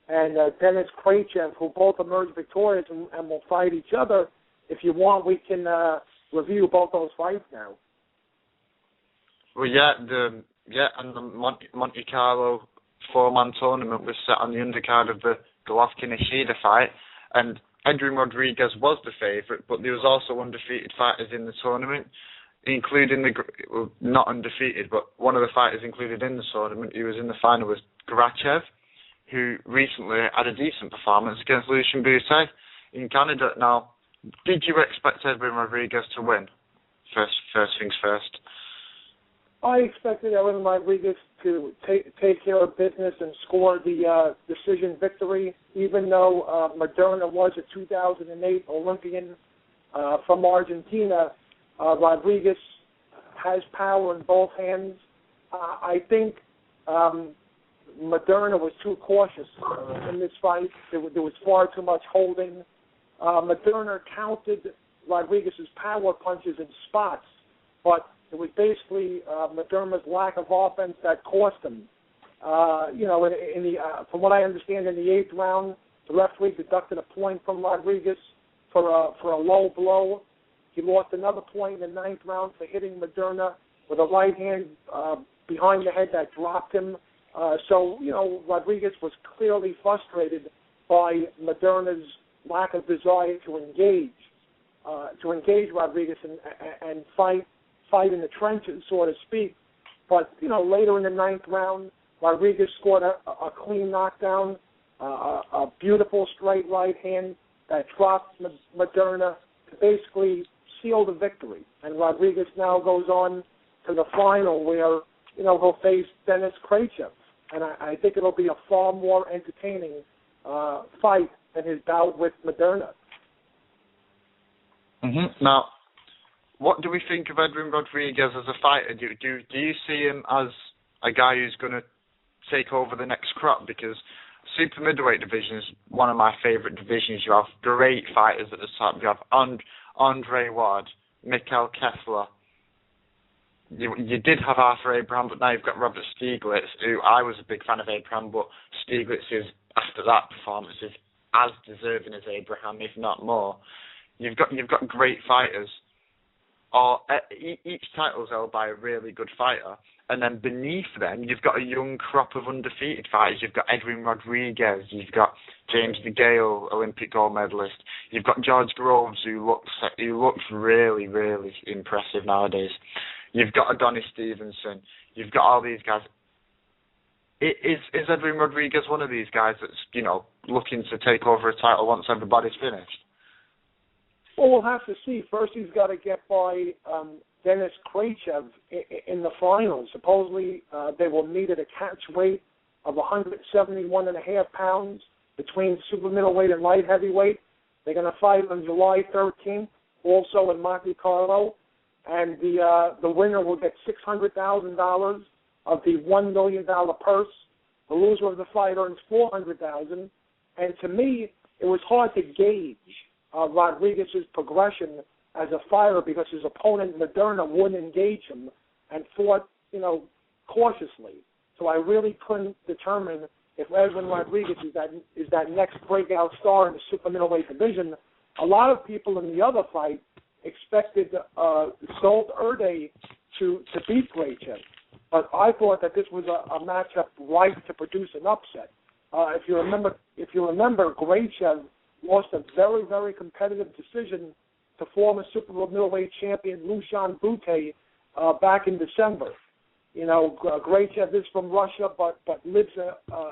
and Dennis Krejciev, who both emerged victorious and will fight each other. If you want, we can review both those fights now. Well, and the Monte Carlo four-man tournament was set on the undercard of the Golovkin-Ishida fight, and Edwin Rodriguez was the favourite, but there was also undefeated fighters in the tournament, including not undefeated, but one of the fighters included in the tournament who was in the final was Grachev, who recently had a decent performance against Lucian Bute in Canada. Now, did you expect Edwin Rodriguez to win? First things first. I expected Edwin Rodriguez to take care of business and score the decision victory, even though Moderna was a 2008 Olympian from Argentina. Rodriguez has power in both hands. I think Moderna was too cautious in this fight. There was far too much holding. Moderna counted Rodriguez's power punches in spots, but it was basically Moderna's lack of offense that cost him. From what I understand, in the 8th round, the referee deducted a point from Rodriguez for a low blow. He lost another point in the 9th round for hitting Moderna with a right hand behind the head that dropped him. Rodriguez was clearly frustrated by Moderna's lack of desire to engage Rodriguez and fight in the trenches, so to speak. But, later in the 9th round, Rodriguez scored a clean knockdown, a beautiful straight right hand that dropped Moderna to basically seal the victory. And Rodriguez now goes on to the final where, he'll face Dennis Krejciev. And I think it'll be a far more entertaining fight than his bout with Moderna. Mm-hmm. Now, what do we think of Edwin Rodriguez as a fighter? Do you see him as a guy who's going to take over the next crop? Because super middleweight division is one of my favourite divisions. You have great fighters at the top. You have Andre Ward, Mikkel Kessler. You did have Arthur Abraham, but now you've got Robert Stieglitz, who I was a big fan of Abraham, but Stieglitz is, after that performance, is as deserving as Abraham, if not more. You've got great fighters. Each title is held by a really good fighter, and then beneath them, you've got a young crop of undefeated fighters. You've got Edwin Rodriguez, you've got James DeGale, Olympic gold medalist. You've got George Groves, who looks really, really impressive nowadays. You've got Adonis Stevenson. You've got all these guys. Is Edwin Rodriguez one of these guys that's, looking to take over a title once everybody's finished? Well, we'll have to see. First, he's got to get by Dennis Krejciev in the finals. Supposedly, they will meet at a catch weight of 171.5 pounds between super middleweight and light heavyweight. They're going to fight on July 13th, also in Monte Carlo. And the winner will get $600,000 of the $1 million purse. The loser of the fight earns $400,000. And to me, it was hard to gauge Rodriguez's progression as a fighter because his opponent Moderna wouldn't engage him and fought, cautiously. So I really couldn't determine if Edwin Rodriguez is that next breakout star in the super middleweight division. A lot of people in the other fight expected Solt Erde to beat Krejciev, but I thought that this was a matchup ripe to produce an upset. If you remember, Krejciev lost a very, very competitive decision to former super middleweight champion Lucian Bute back in December. Krejciev is from Russia, but lives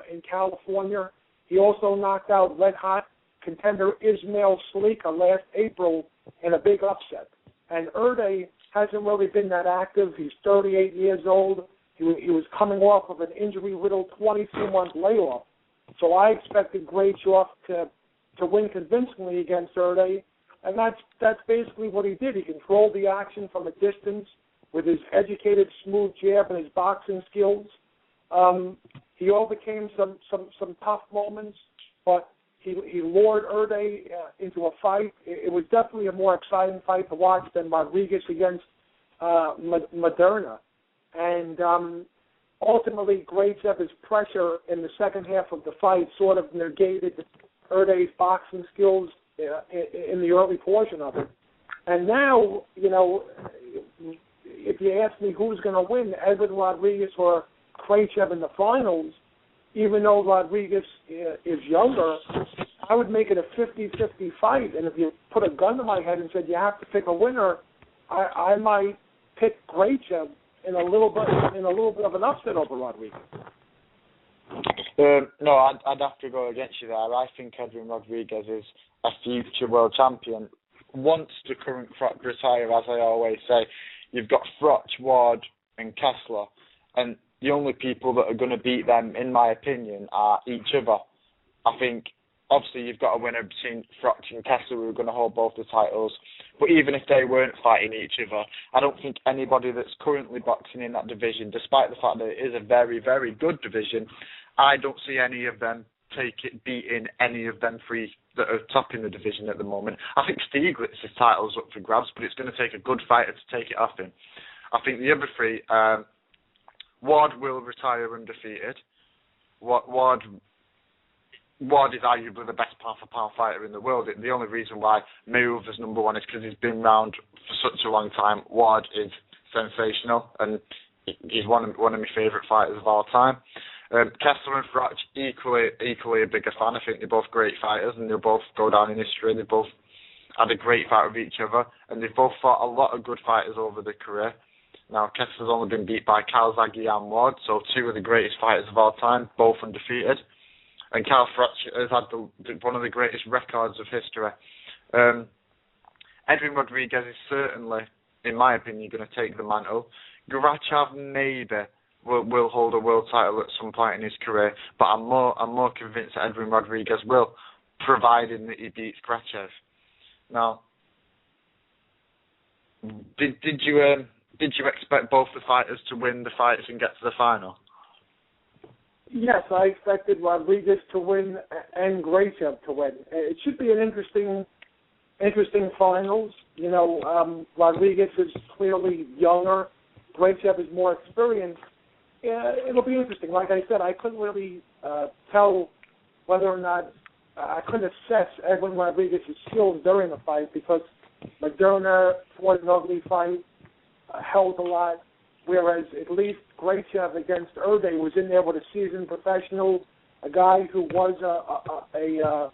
in California. He also knocked out red-hot contender Ismail Slika last April in a big upset. And Erde hasn't really been that active. He's 38 years old. He was coming off of an injury-riddled 22-month layoff. So I expected Grachov to win convincingly against Erde, and that's basically what he did. He controlled the action from a distance with his educated, smooth jab and his boxing skills. He overcame some tough moments, but he lured Erde into a fight. It was definitely a more exciting fight to watch than Rodriguez against Moderna. And ultimately, Grachev's pressure in the second half of the fight sort of negated Erde's boxing skills in the early portion of it. And now, if you ask me who's going to win, Edwin Rodriguez or Grachiev in the finals, even though Rodriguez is younger, I would make it a 50-50 fight. And if you put a gun to my head and said you have to pick a winner, I might pick Grachiev in a little bit of an upset over Rodriguez. No, I'd have to go against you there. I think Edwin Rodriguez is a future world champion. Once the current Froch retire, as I always say, you've got Froch, Ward, and Kessler, and the only people that are going to beat them, in my opinion, are each other. I think, obviously, you've got a winner between Froch and Kessler who are going to hold both the titles, but even if they weren't fighting each other, I don't think anybody that's currently boxing in that division, despite the fact that it is a very, very good division, I don't see any of them beating any of them three that are topping the division at the moment. I think Stieglitz's title's up for grabs, but it's going to take a good fighter to take it off him. I think the other three, Ward will retire undefeated. Ward is arguably the best pound-for-pound fighter in the world. The only reason why Mayweather's is number one is because he's been around for such a long time. Ward is sensational, and he's one of my favourite fighters of all time. Kessler and Froch, equally a bigger fan. I think they're both great fighters, and they'll both go down in history. They both had a great fight with each other, and they've both fought a lot of good fighters over their career. Now, Kessler's only been beat by Calzaghe and Ward, so two of the greatest fighters of all time, both undefeated. And Carl Froch has had one of the greatest records of history. Edwin Rodriguez is certainly, in my opinion, going to take the mantle. Grachiev maybe will hold a world title at some point in his career, but I'm more convinced that Edwin Rodriguez will, providing that he beats Grachiev. Now, did you expect both the fighters to win the fights and get to the final? Yes, I expected Rodriguez to win and Grachiev to win. It should be an interesting finals. Rodriguez is clearly younger. Grachiev is more experienced. It'll be interesting. Like I said, I couldn't really tell whether or not I couldn't assess Edwin Rodriguez's skills during the fight because Moderna fought an ugly fight, held a lot, whereas at least Grachiev against Erde was in there with a seasoned professional, a guy who was a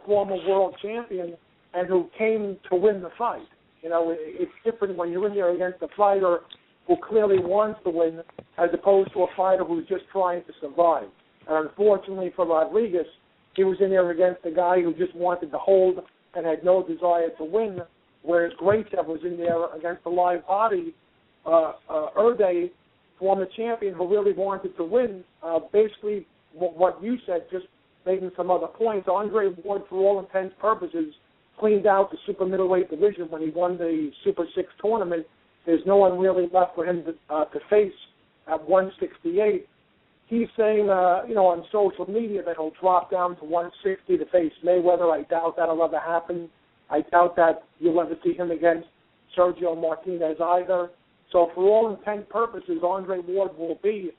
former world champion and who came to win the fight. It's different when you're in there against a fighter who clearly wants to win as opposed to a fighter who's just trying to survive. And unfortunately for Rodriguez, he was in there against a guy who just wanted to hold and had no desire to win, whereas Grachiev was in there against a live body, Erde, former champion who really wanted to win. Basically, what you said, just making some other points, Andre Ward, for all intents and purposes, cleaned out the super middleweight division when he won the Super 6 tournament. There's no one really left for him to face at 168. He's saying, on social media that he'll drop down to 160 to face Mayweather. I doubt that'll ever happen. I doubt that you'll ever see him against Sergio Martinez either. So for all intent and purposes, Andre Ward will be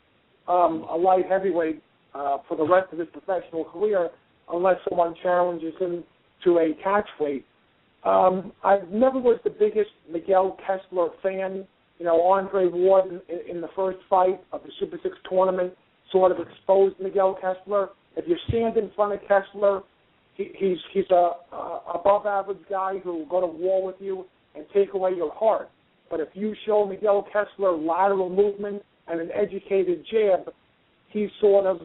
a light heavyweight for the rest of his professional career unless someone challenges him to a catchweight. I never was the biggest Miguel Kessler fan. Andre Ward in the first fight of the Super 6 tournament sort of exposed Miguel Kessler. If you stand in front of Kessler, he's a above average guy who will go to war with you and take away your heart. But if you show Miguel Kessler lateral movement and an educated jab, he sort of,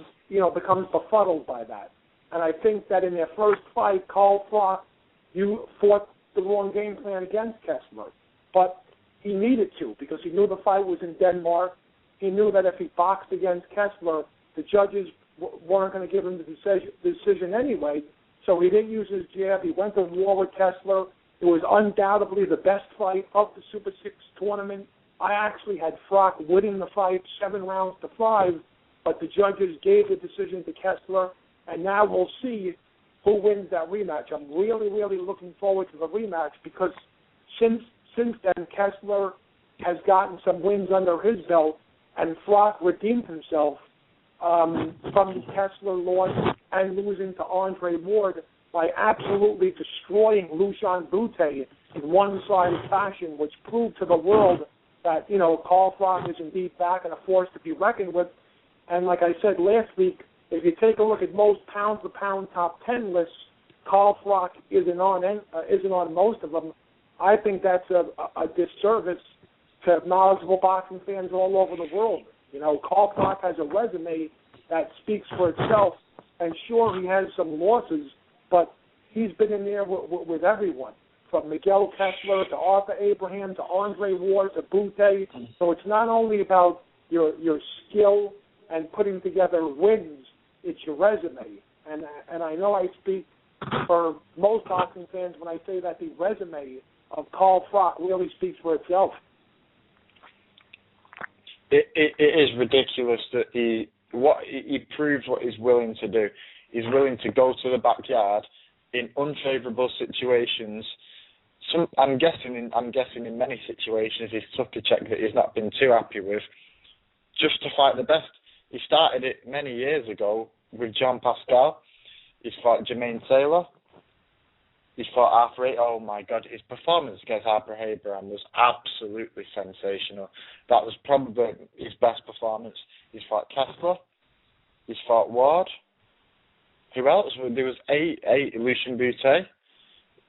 becomes befuddled by that. And I think that in their first fight, Carl Froch, you fought the wrong game plan against Kessler. But he needed to because he knew the fight was in Denmark. He knew that if he boxed against Kessler, the judges weren't going to give him the decision anyway, so he didn't use his jab. He went to war with Kessler. It was undoubtedly the best fight of the Super 6 tournament. I actually had Froch winning the fight 7-5, but the judges gave the decision to Kessler, and now we'll see who wins that rematch. I'm really, really looking forward to the rematch because since then, Kessler has gotten some wins under his belt, and Froch redeemed himself from the Kessler loss and losing to Andre Ward by absolutely destroying Lushan Butte in one-sided fashion, which proved to the world that, Carl Froch is indeed back and a force to be reckoned with. And like I said last week, if you take a look at most pound-for-pound top 10 lists, Carl Froch isn't on most of them. I think that's a disservice to knowledgeable boxing fans all over the world. Carl Froch has a resume that speaks for itself, and sure, he has some losses, but he's been in there with everyone, from Miguel Kessler to Arthur Abraham to Andre Ward to Butte. So it's not only about your skill and putting together wins, it's your resume. And I know I speak for most boxing fans when I say that the resume of Carl Froch really speaks for itself. It is ridiculous that he proves what he's willing to do. He's willing to go to the backyard in unfavourable situations. I'm guessing in many situations he's took a check that he's not been too happy with, just to fight the best. He started it many years ago with John Pascal. He's fought Jermaine Taylor. He's fought Arthur. Oh my God, his performance against Arthur Abraham was absolutely sensational. That was probably his best performance. He's fought Kessler. He's fought Ward. Who else? There was eight Lushan Butte.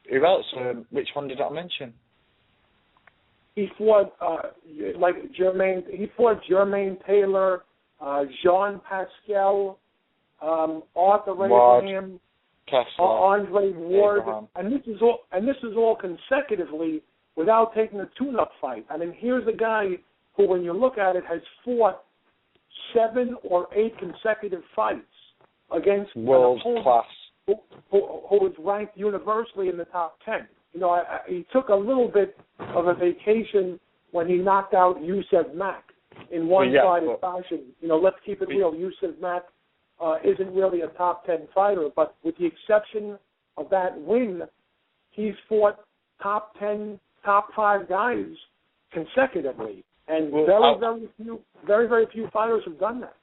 Who else? Which one did I mention? He fought Jermaine. He fought Jermaine Taylor, Jean Pascal, Arthur Abraham, Kessler, Andre Ward, Abraham. and this is all consecutively without taking a tune-up fight. I mean, here's a guy who, when you look at it, has fought 7 or 8 consecutive fights against world class, who was ranked universally in the top 10. He took a little bit of a vacation when he knocked out Yusef Mack in one-sided fashion. Let's keep it real. Yusef Mack isn't really a top 10 fighter, but with the exception of that win, he's fought top 10, top 5 guys consecutively, and very few fighters have done that.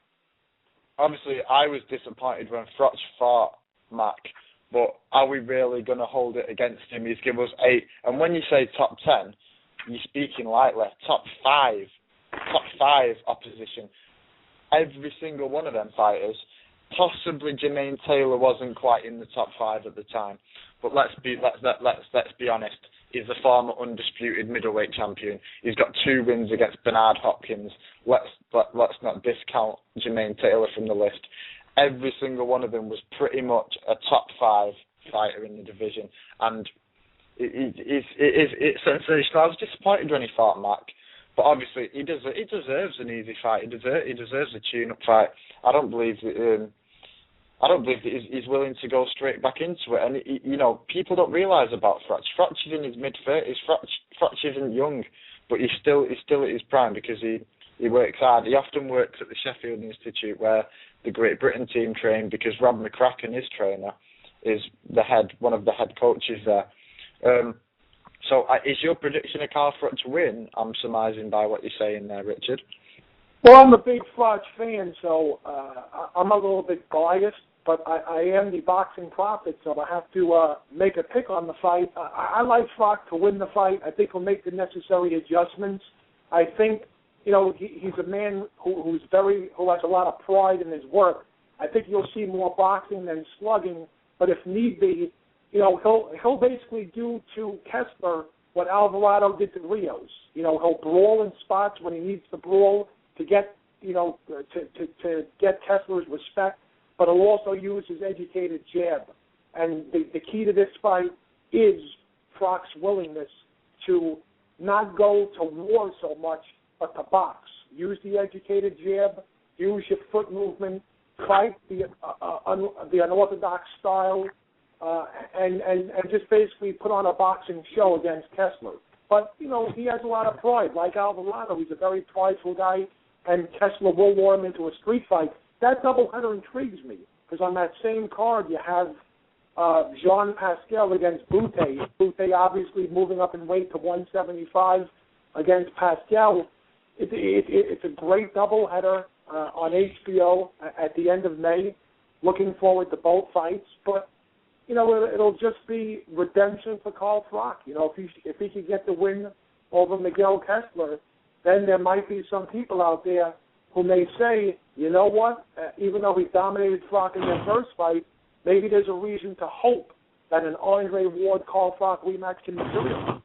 Obviously, I was disappointed when Froch fought Mack, but are we really going to hold it against him? He's given us 8, and when you say top 10, you're speaking lightly. Top 5 opposition. Every single one of them fighters. Possibly Jermaine Taylor wasn't quite in the top 5 at the time, but let's be honest. He's the former undisputed middleweight champion. He's got 2 wins against Bernard Hopkins. Let's not discount Jermaine Taylor from the list. Every single one of them was pretty much a top 5 fighter in the division, and it's sensational. I was disappointed when he fought Mack, but obviously he deserves an easy fight. He deserves a tune-up fight. I don't believe that he's willing to go straight back into it. And people don't realise about Froch. Froch is in his mid-30s. Froch isn't young, but he's still at his prime because he works hard. He often works at the Sheffield Institute where the Great Britain team train, because Rob McCracken, his trainer, is one of the head coaches there. So is your prediction a Carl Froch to win? I'm surmising by what you're saying there, Richard. Well, I'm a big Froch fan, so I'm a little bit biased, but I am the boxing prophet, so I have to make a pick on the fight. I like Froch to win the fight. I think he'll make the necessary adjustments. I think, he's a man who has a lot of pride in his work. I think you'll see more boxing than slugging, but if need be, he'll basically do to Kessler what Alvarado did to Rios. He'll brawl in spots when he needs to brawl to get, to get Kessler's respect, but he'll also use his educated jab. And the key to this fight is Froch's willingness to not go to war so much, but to box. Use the educated jab, use your foot movement fight the unorthodox style, and just basically put on a boxing show against Kessler. But, you know, he has a lot of pride. Like Alvarado, he's a very prideful guy, and Kessler will lure him into a street fight. That doubleheader intrigues me, because on that same card you have Jean Pascal against Boutte. Boutte obviously moving up in weight to 175 against Pascal. It's a great doubleheader on HBO at the end of May. Looking forward to both fights, but you know it'll just be redemption for Carl Froch. You know, if he could get the win over Miguel Kessler, then there might be some people out there who may say, you know what, even though he dominated Froch in their first fight, maybe there's a reason to hope that an Andre Ward-Carl Froch rematch can materialize.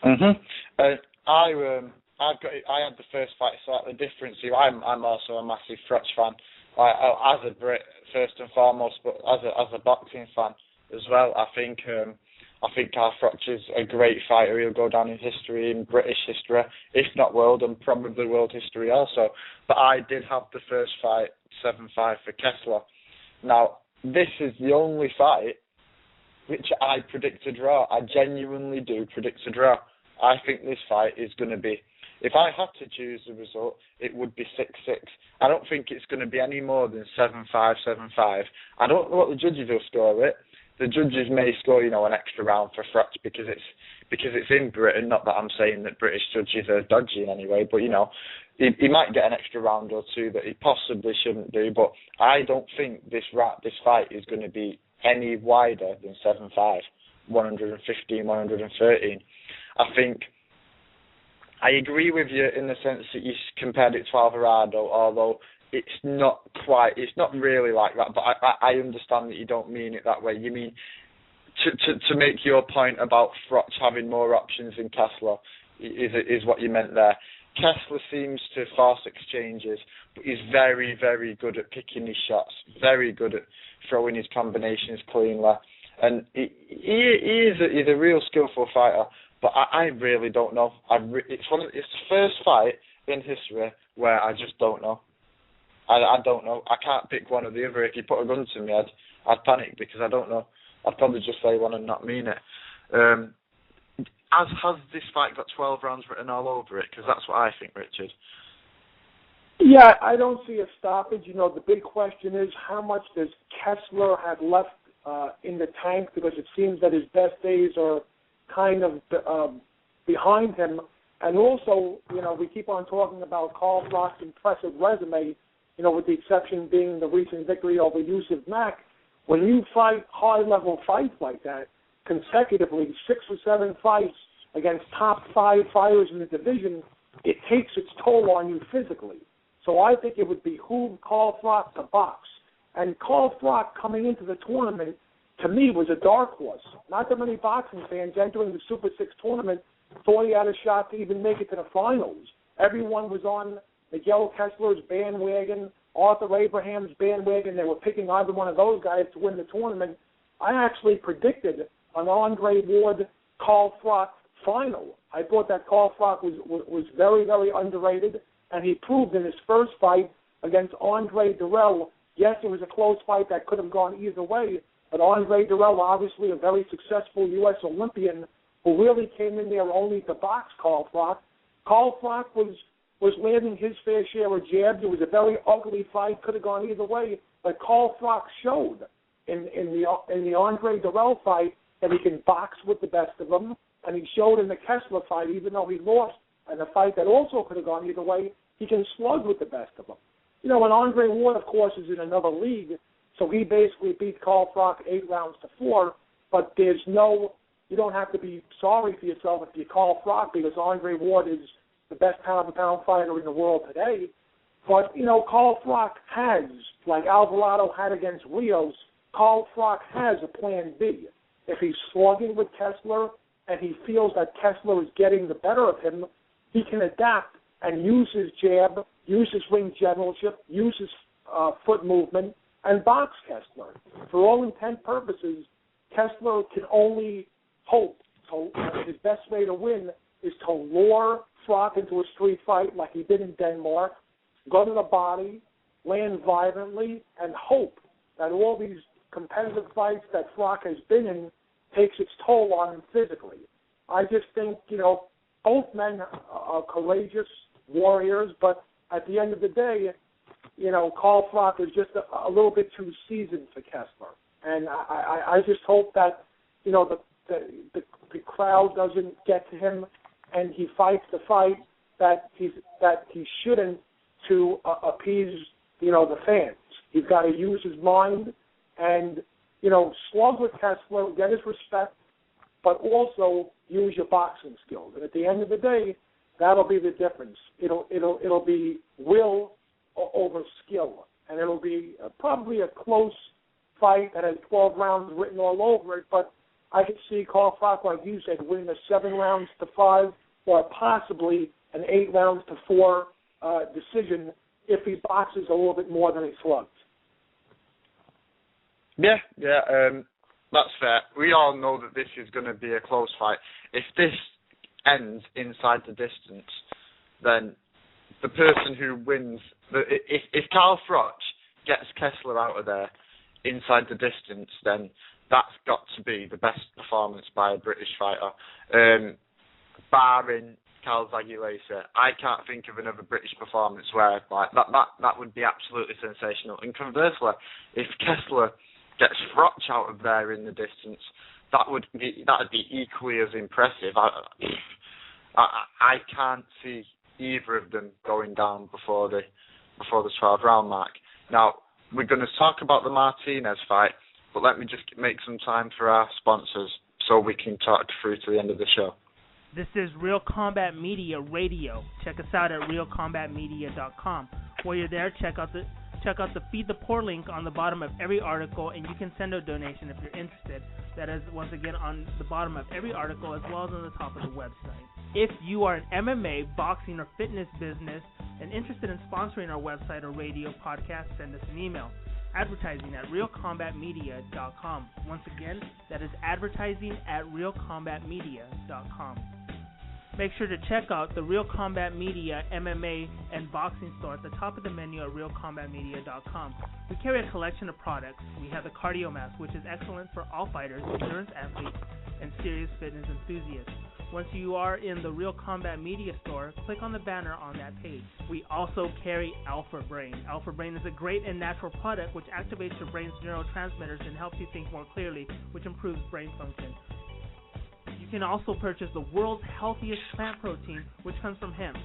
I had the first fight slightly different to you. I'm also a massive Froch fan, as a Brit first and foremost, but as a boxing fan as well. I think Carl Froch is a great fighter. He'll go down in history, in British history, if not world, and probably world history also. But I did have the first fight 7-5 for Kessler. Now, this is the only fight which I predict a draw. I genuinely do predict a draw. I think this fight is going to be, if I had to choose the result, it would be 6-6. I don't think it's going to be any more than 7-5, 7-5. I don't know what the judges will score it. The judges may score, you know, an extra round for Froch because it's in Britain. Not that I'm saying that British judges are dodgy in any way, but you know, he might get an extra round or two that he possibly shouldn't do. But I don't think this fight is going to be any wider than 7-5, 115, 113. I think I agree with you in the sense that you compared it to Alvarado, although it's not really like that, but I understand that you don't mean it that way. You mean to make your point about Froch having more options than Kessler is what you meant there. Kessler seems to force exchanges, but he's very, very good at picking his shots, very good at throwing his combinations cleanly, and he's a real skillful fighter, but I really don't know. It's the first fight in history where I just don't know. I don't know. I can't pick one or the other. If you put a gun to me, I'd panic because I don't know. I'd probably just say one and not mean it. Has this fight got 12 rounds written all over it? Because that's what I think, Richard. Yeah, I don't see a stoppage. You know, the big question is how much does Kessler have left in the tank, because it seems that his best days are kind of behind him. And also, you know, we keep on talking about Carl Froch's impressive resume, you know, with the exception being the recent victory over Yusuf Mack. When you fight high-level fights like that, consecutively, 6 or 7 fights against top 5 fighters in the division, it takes its toll on you physically. So I think it would behoove Carl Froch to box. And Carl Froch coming into the tournament, to me, was a dark horse. Not that many boxing fans entering the Super 6 tournament thought he had a shot to even make it to the finals. Everyone was on Miguel Kessler's bandwagon, Arthur Abraham's bandwagon. They were picking either one of those guys to win the tournament. I actually predicted an Andre Ward-Carl Froch final. I thought that Carl Froch was very, very underrated, and he proved in his first fight against Andre Durrell. Yes, it was a close fight that could have gone either way, but Andre Durrell, obviously a very successful U.S. Olympian who really came in there only to box Carl Froch. Carl Froch was landing his fair share of jabs. It was a very ugly fight, could have gone either way, but Carl Froch showed in the Andre Durrell fight that he can box with the best of them, and he showed in the Kessler fight, even though he lost in a fight that also could have gone either way, he can slug with the best of them. You know, and Andre Ward, of course, is in another league, so he basically beat Carl Froch 8 rounds to 4, but you don't have to be sorry for yourself if you call Froch, because Andre Ward is the best pound-for-pound fighter in the world today. But, you know, Carl Froch has, like Alvarado had against Rios, Carl Froch has a plan B. If he's slugging with Kessler and he feels that Kessler is getting the better of him, he can adapt and use his jab, use his ring generalship, use his foot movement, and box Kessler. For all intent purposes, Kessler can only hope. So his best way to win is to lure Froch into a street fight like he did in Denmark, go to the body, land violently, and hope that all these competitive fights that Froch has been in takes its toll on him physically. I just think, both men are courageous warriors, but at the end of the day, Carl Froch is just a little bit too seasoned for Kessler. And I just hope that, the crowd doesn't get to him and he fights the fight that he shouldn't to appease, the fans. He's got to use his mind and, slug with Kessler, get his respect, but also use your boxing skills. And at the end of the day, that'll be the difference. It'll be will over skill, and it'll be probably a close fight that has 12 rounds written all over it. But I could see Carl Froch, like you said, winning a 7-5 or possibly an 8-4 decision if he boxes a little bit more than he slugs. Yeah, that's fair. We all know that this is going to be a close fight. If this ends inside the distance, then the person who wins, if Carl Froch gets Kessler out of there inside the distance, then that's got to be the best performance by a British fighter. Barring Carl Zagulesa, I can't think of another British performance where like that would be absolutely sensational. And conversely, if Kessler gets Froch out of there in the distance, that'd be equally as impressive. I can't see either of them going down before the 12-round mark. Now we're going to talk about the Martinez fight, but let me just make some time for our sponsors so we can talk through to the end of the show. This is Real Combat Media Radio. Check us out at realcombatmedia.com. While you're there, check out the Feed the Poor link on the bottom of every article, and you can send a donation if you're interested. That is, once again, on the bottom of every article as well as on the top of the website. If you are an MMA, boxing, or fitness business and interested in sponsoring our website or radio podcast, send us an email. Advertising at realcombatmedia.com. Once again, that is advertising at realcombatmedia.com. Make sure to check out the Real Combat Media MMA and boxing store at the top of the menu at realcombatmedia.com. We carry a collection of products. We have the Cardio Mask, which is excellent for all fighters, endurance athletes, and serious fitness enthusiasts. Once you are in the Real Combat Media store, click on the banner on that page. We also carry Alpha Brain. Alpha Brain is a great and natural product which activates your brain's neurotransmitters and helps you think more clearly, which improves brain function. You can also purchase the world's healthiest plant protein, which comes from hemp.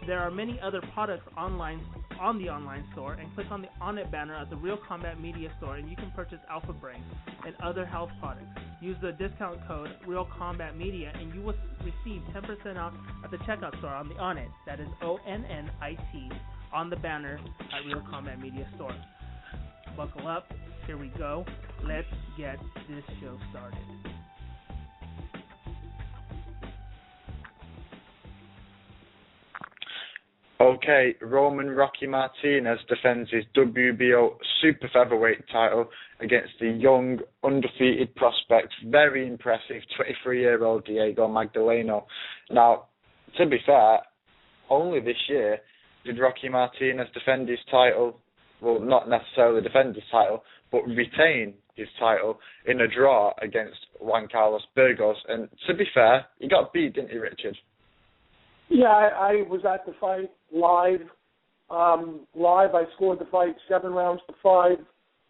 There are many other products online on the online store, and click on the On It banner at the Real Combat Media store, and you can purchase Alpha Brain and other health products. Use the discount code Real Combat Media, and you will receive 10% off at the checkout store on the On It. That is ONNIT on the banner at Real Combat Media store. Buckle up. Here we go. Let's get this show started. Okay, Roman Rocky Martinez defends his WBO super featherweight title against the young, undefeated prospect, very impressive 23-year-old Diego Magdaleno. Now, to be fair, only this year did Rocky Martinez defend his title, well, not necessarily defend his title, but retain his title in a draw against Juan Carlos Burgos. And to be fair, he got beat, didn't he, Richard? Yeah, I was at the fight live. I scored the fight 7-5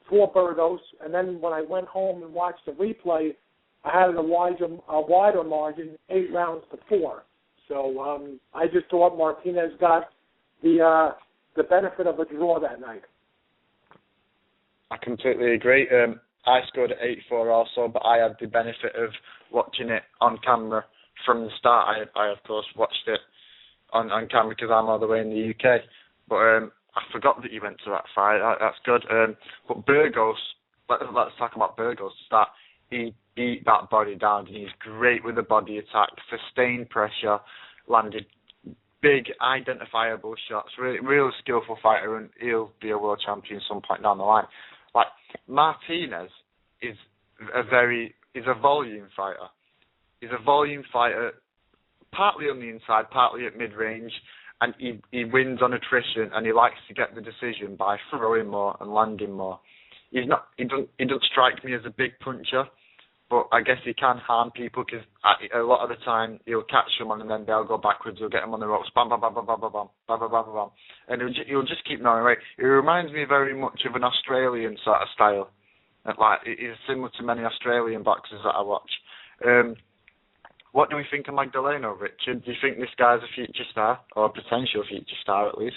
for Burgos, and then when I went home and watched the replay, I had a wider margin, 8-4. So I just thought Martinez got the benefit of a draw that night. I completely agree. I scored at 8-4 also, but I had the benefit of watching it on camera from the start. I of course watched it on camera because I'm all the way in the UK. But I forgot that you went to that fight. That's good. But Burgos, let's talk about Burgos to start. He beat that body down, and he's great with the body attack, sustained pressure, landed big, identifiable shots. Real skillful fighter, and he'll be a world champion some point down the line. Like Martinez is a volume fighter. He's a volume fighter, partly on the inside, partly at mid-range, and he wins on attrition, and he likes to get the decision by throwing more and landing more. He doesn't strike me as a big puncher, but I guess he can harm people because a lot of the time he'll catch someone and then they'll go backwards. He'll get him on the ropes, bam, bam, bam, bam, bam, bam, bam, bam, bam, bam, bam, and he'll just keep knowing away. He reminds me very much of an Australian sort of style. Like, he's similar to many Australian boxers that I watch. What do we think of Magdaleno, Richard? Do you think this guy's a future star, or a potential future star at least?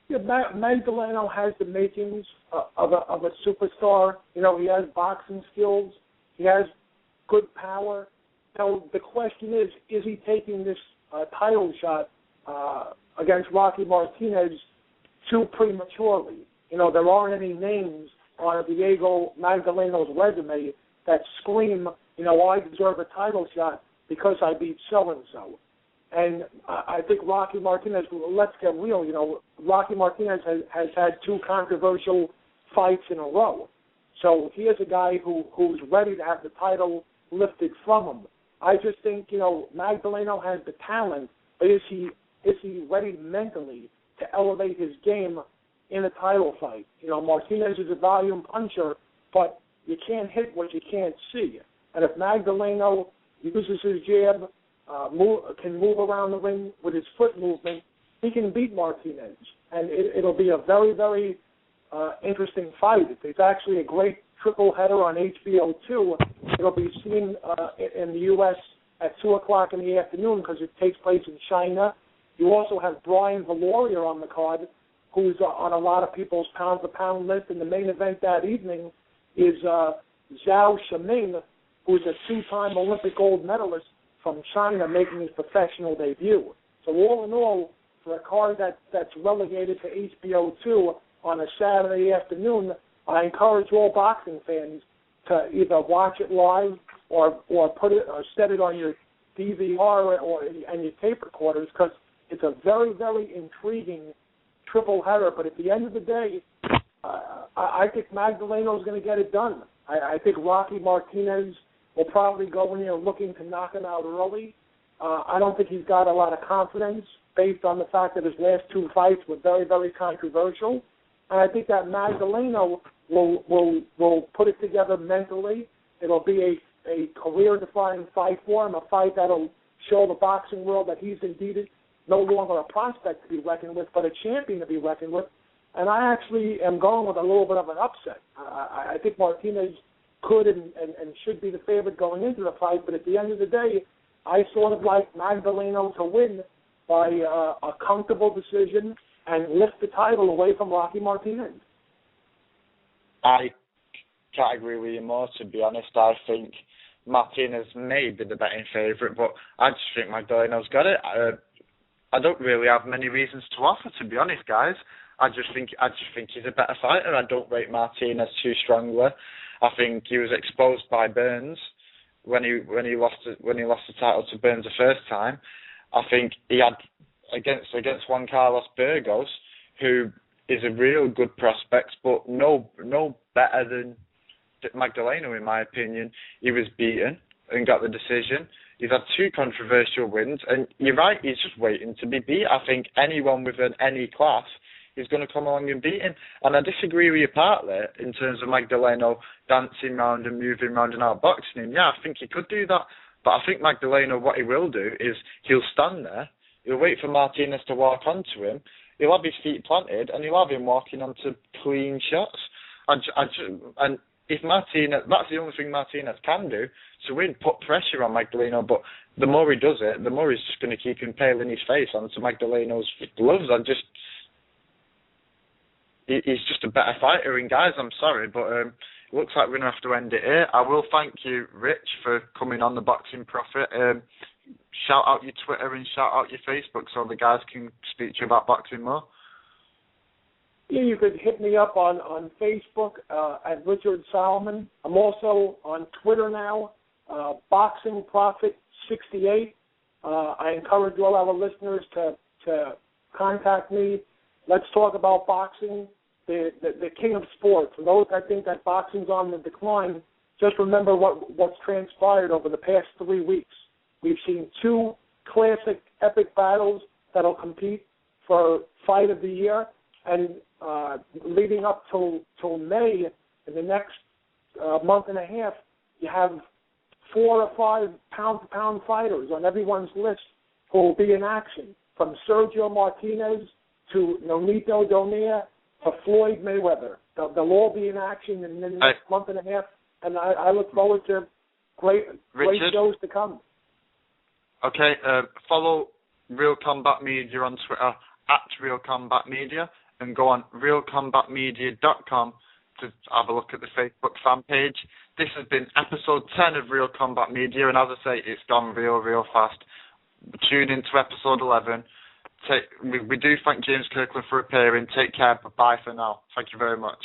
Yeah, Magdaleno has the makings of a superstar. You know, he has boxing skills. He has good power. Now, the question is he taking this title shot against Rocky Martinez too prematurely? You know, there aren't any names on Diego Magdaleno's resume that scream, you know, I deserve a title shot because I beat so-and-so. And I think Rocky Martinez, let's get real, you know, Rocky Martinez has had two controversial fights in a row. So he is a guy who's ready to have the title lifted from him. I just think, you know, Magdaleno has the talent, but is he ready mentally to elevate his game in a title fight? You know, Martinez is a volume puncher, but you can't hit what you can't see. And if Magdaleno uses his jab, can move around the ring with his foot movement, he can beat Martinez. And it'll be a very, very interesting fight. It's actually a great triple header on HBO 2. It'll be seen in the U.S. at 2 o'clock in the afternoon because it takes place in China. You also have Brian Valorier on the card, who's on a lot of people's pound-for-pound list. And the main event that evening is Zhao Shiming, who's a two-time Olympic gold medalist from China, making his professional debut. So all in all, for a card that's relegated to HBO 2 on a Saturday afternoon, I encourage all boxing fans to either watch it live or put it or set it on your DVR and your tape recorders, because it's a very, very intriguing triple header. But at the end of the day, I think Magdaleno's going to get it done. I think Rocky Martinez will probably go in there looking to knock him out early. I don't think he's got a lot of confidence based on the fact that his last two fights were very, very controversial. And I think that Magdaleno will put it together mentally. It'll be a career-defining fight for him, a fight that'll show the boxing world that he's indeed no longer a prospect to be reckoned with, but a champion to be reckoned with. And I actually am going with a little bit of an upset. I think Martinez could and should be the favorite going into the fight, but at the end of the day, I sort of like Magdaleno to win by a comfortable decision and lift the title away from Rocky Martinez. I can't agree with you more, to be honest. I think Martinez may be the betting favourite, but I just think Magdaleno's got it. I don't really have many reasons to offer, to be honest, guys. I just think he's a better fighter. I don't rate Martinez too strongly. I think he was exposed by Burns when he lost the title to Burns the first time. I think he had against Juan Carlos Burgos, who is a real good prospect, but no better than Magdaleno, in my opinion. He was beaten and got the decision. He's had two controversial wins, and you're right, he's just waiting to be beat. I think anyone with any class is going to come along and beat him. And I disagree with you partly in terms of Magdaleno dancing around and moving around and outboxing him. Yeah, I think he could do that. But I think Magdaleno, what he will do is he'll stand there, he'll wait for Martinez to walk onto him, he'll have his feet planted, and he'll have him walking onto clean shots. And if Martinez, that's the only thing Martinez can do, to win, put pressure on Magdaleno. But the more he does it, the more he's just going to keep impaling his face onto Magdaleno's gloves. He's just a better fighter. And guys, I'm sorry, but it looks like we're going to have to end it here. I will thank you, Rich, for coming on the Boxing Prophet. Shout out your Twitter and shout out your Facebook so the guys can speak to you about boxing more. Yeah, you could hit me up on Facebook at Richard Solomon. I'm also on Twitter now, Boxing Prophet 68. I encourage all our listeners to contact me. Let's talk about boxing, the king of sports. For those that think that boxing's on the decline, just remember what's transpired over the past 3 weeks. We've seen two classic epic battles that'll compete for Fight of the Year, and leading up till May, in the next month and a half, you have 4 or 5 pound-to-pound fighters on everyone's list who will be in action, from Sergio Martinez to Nonito Donia to Floyd Mayweather. They'll all be in action in the next month and a half, and I look forward to great shows to come. Okay, follow Real Combat Media on Twitter @Real Combat Media, and go on realcombatmedia.com to have a look at the Facebook fan page. This has been episode 10 of Real Combat Media, and as I say, it's gone real fast. Tune in to episode 11. We do thank James Kirkland for appearing. Take care. Bye for now. Thank you very much.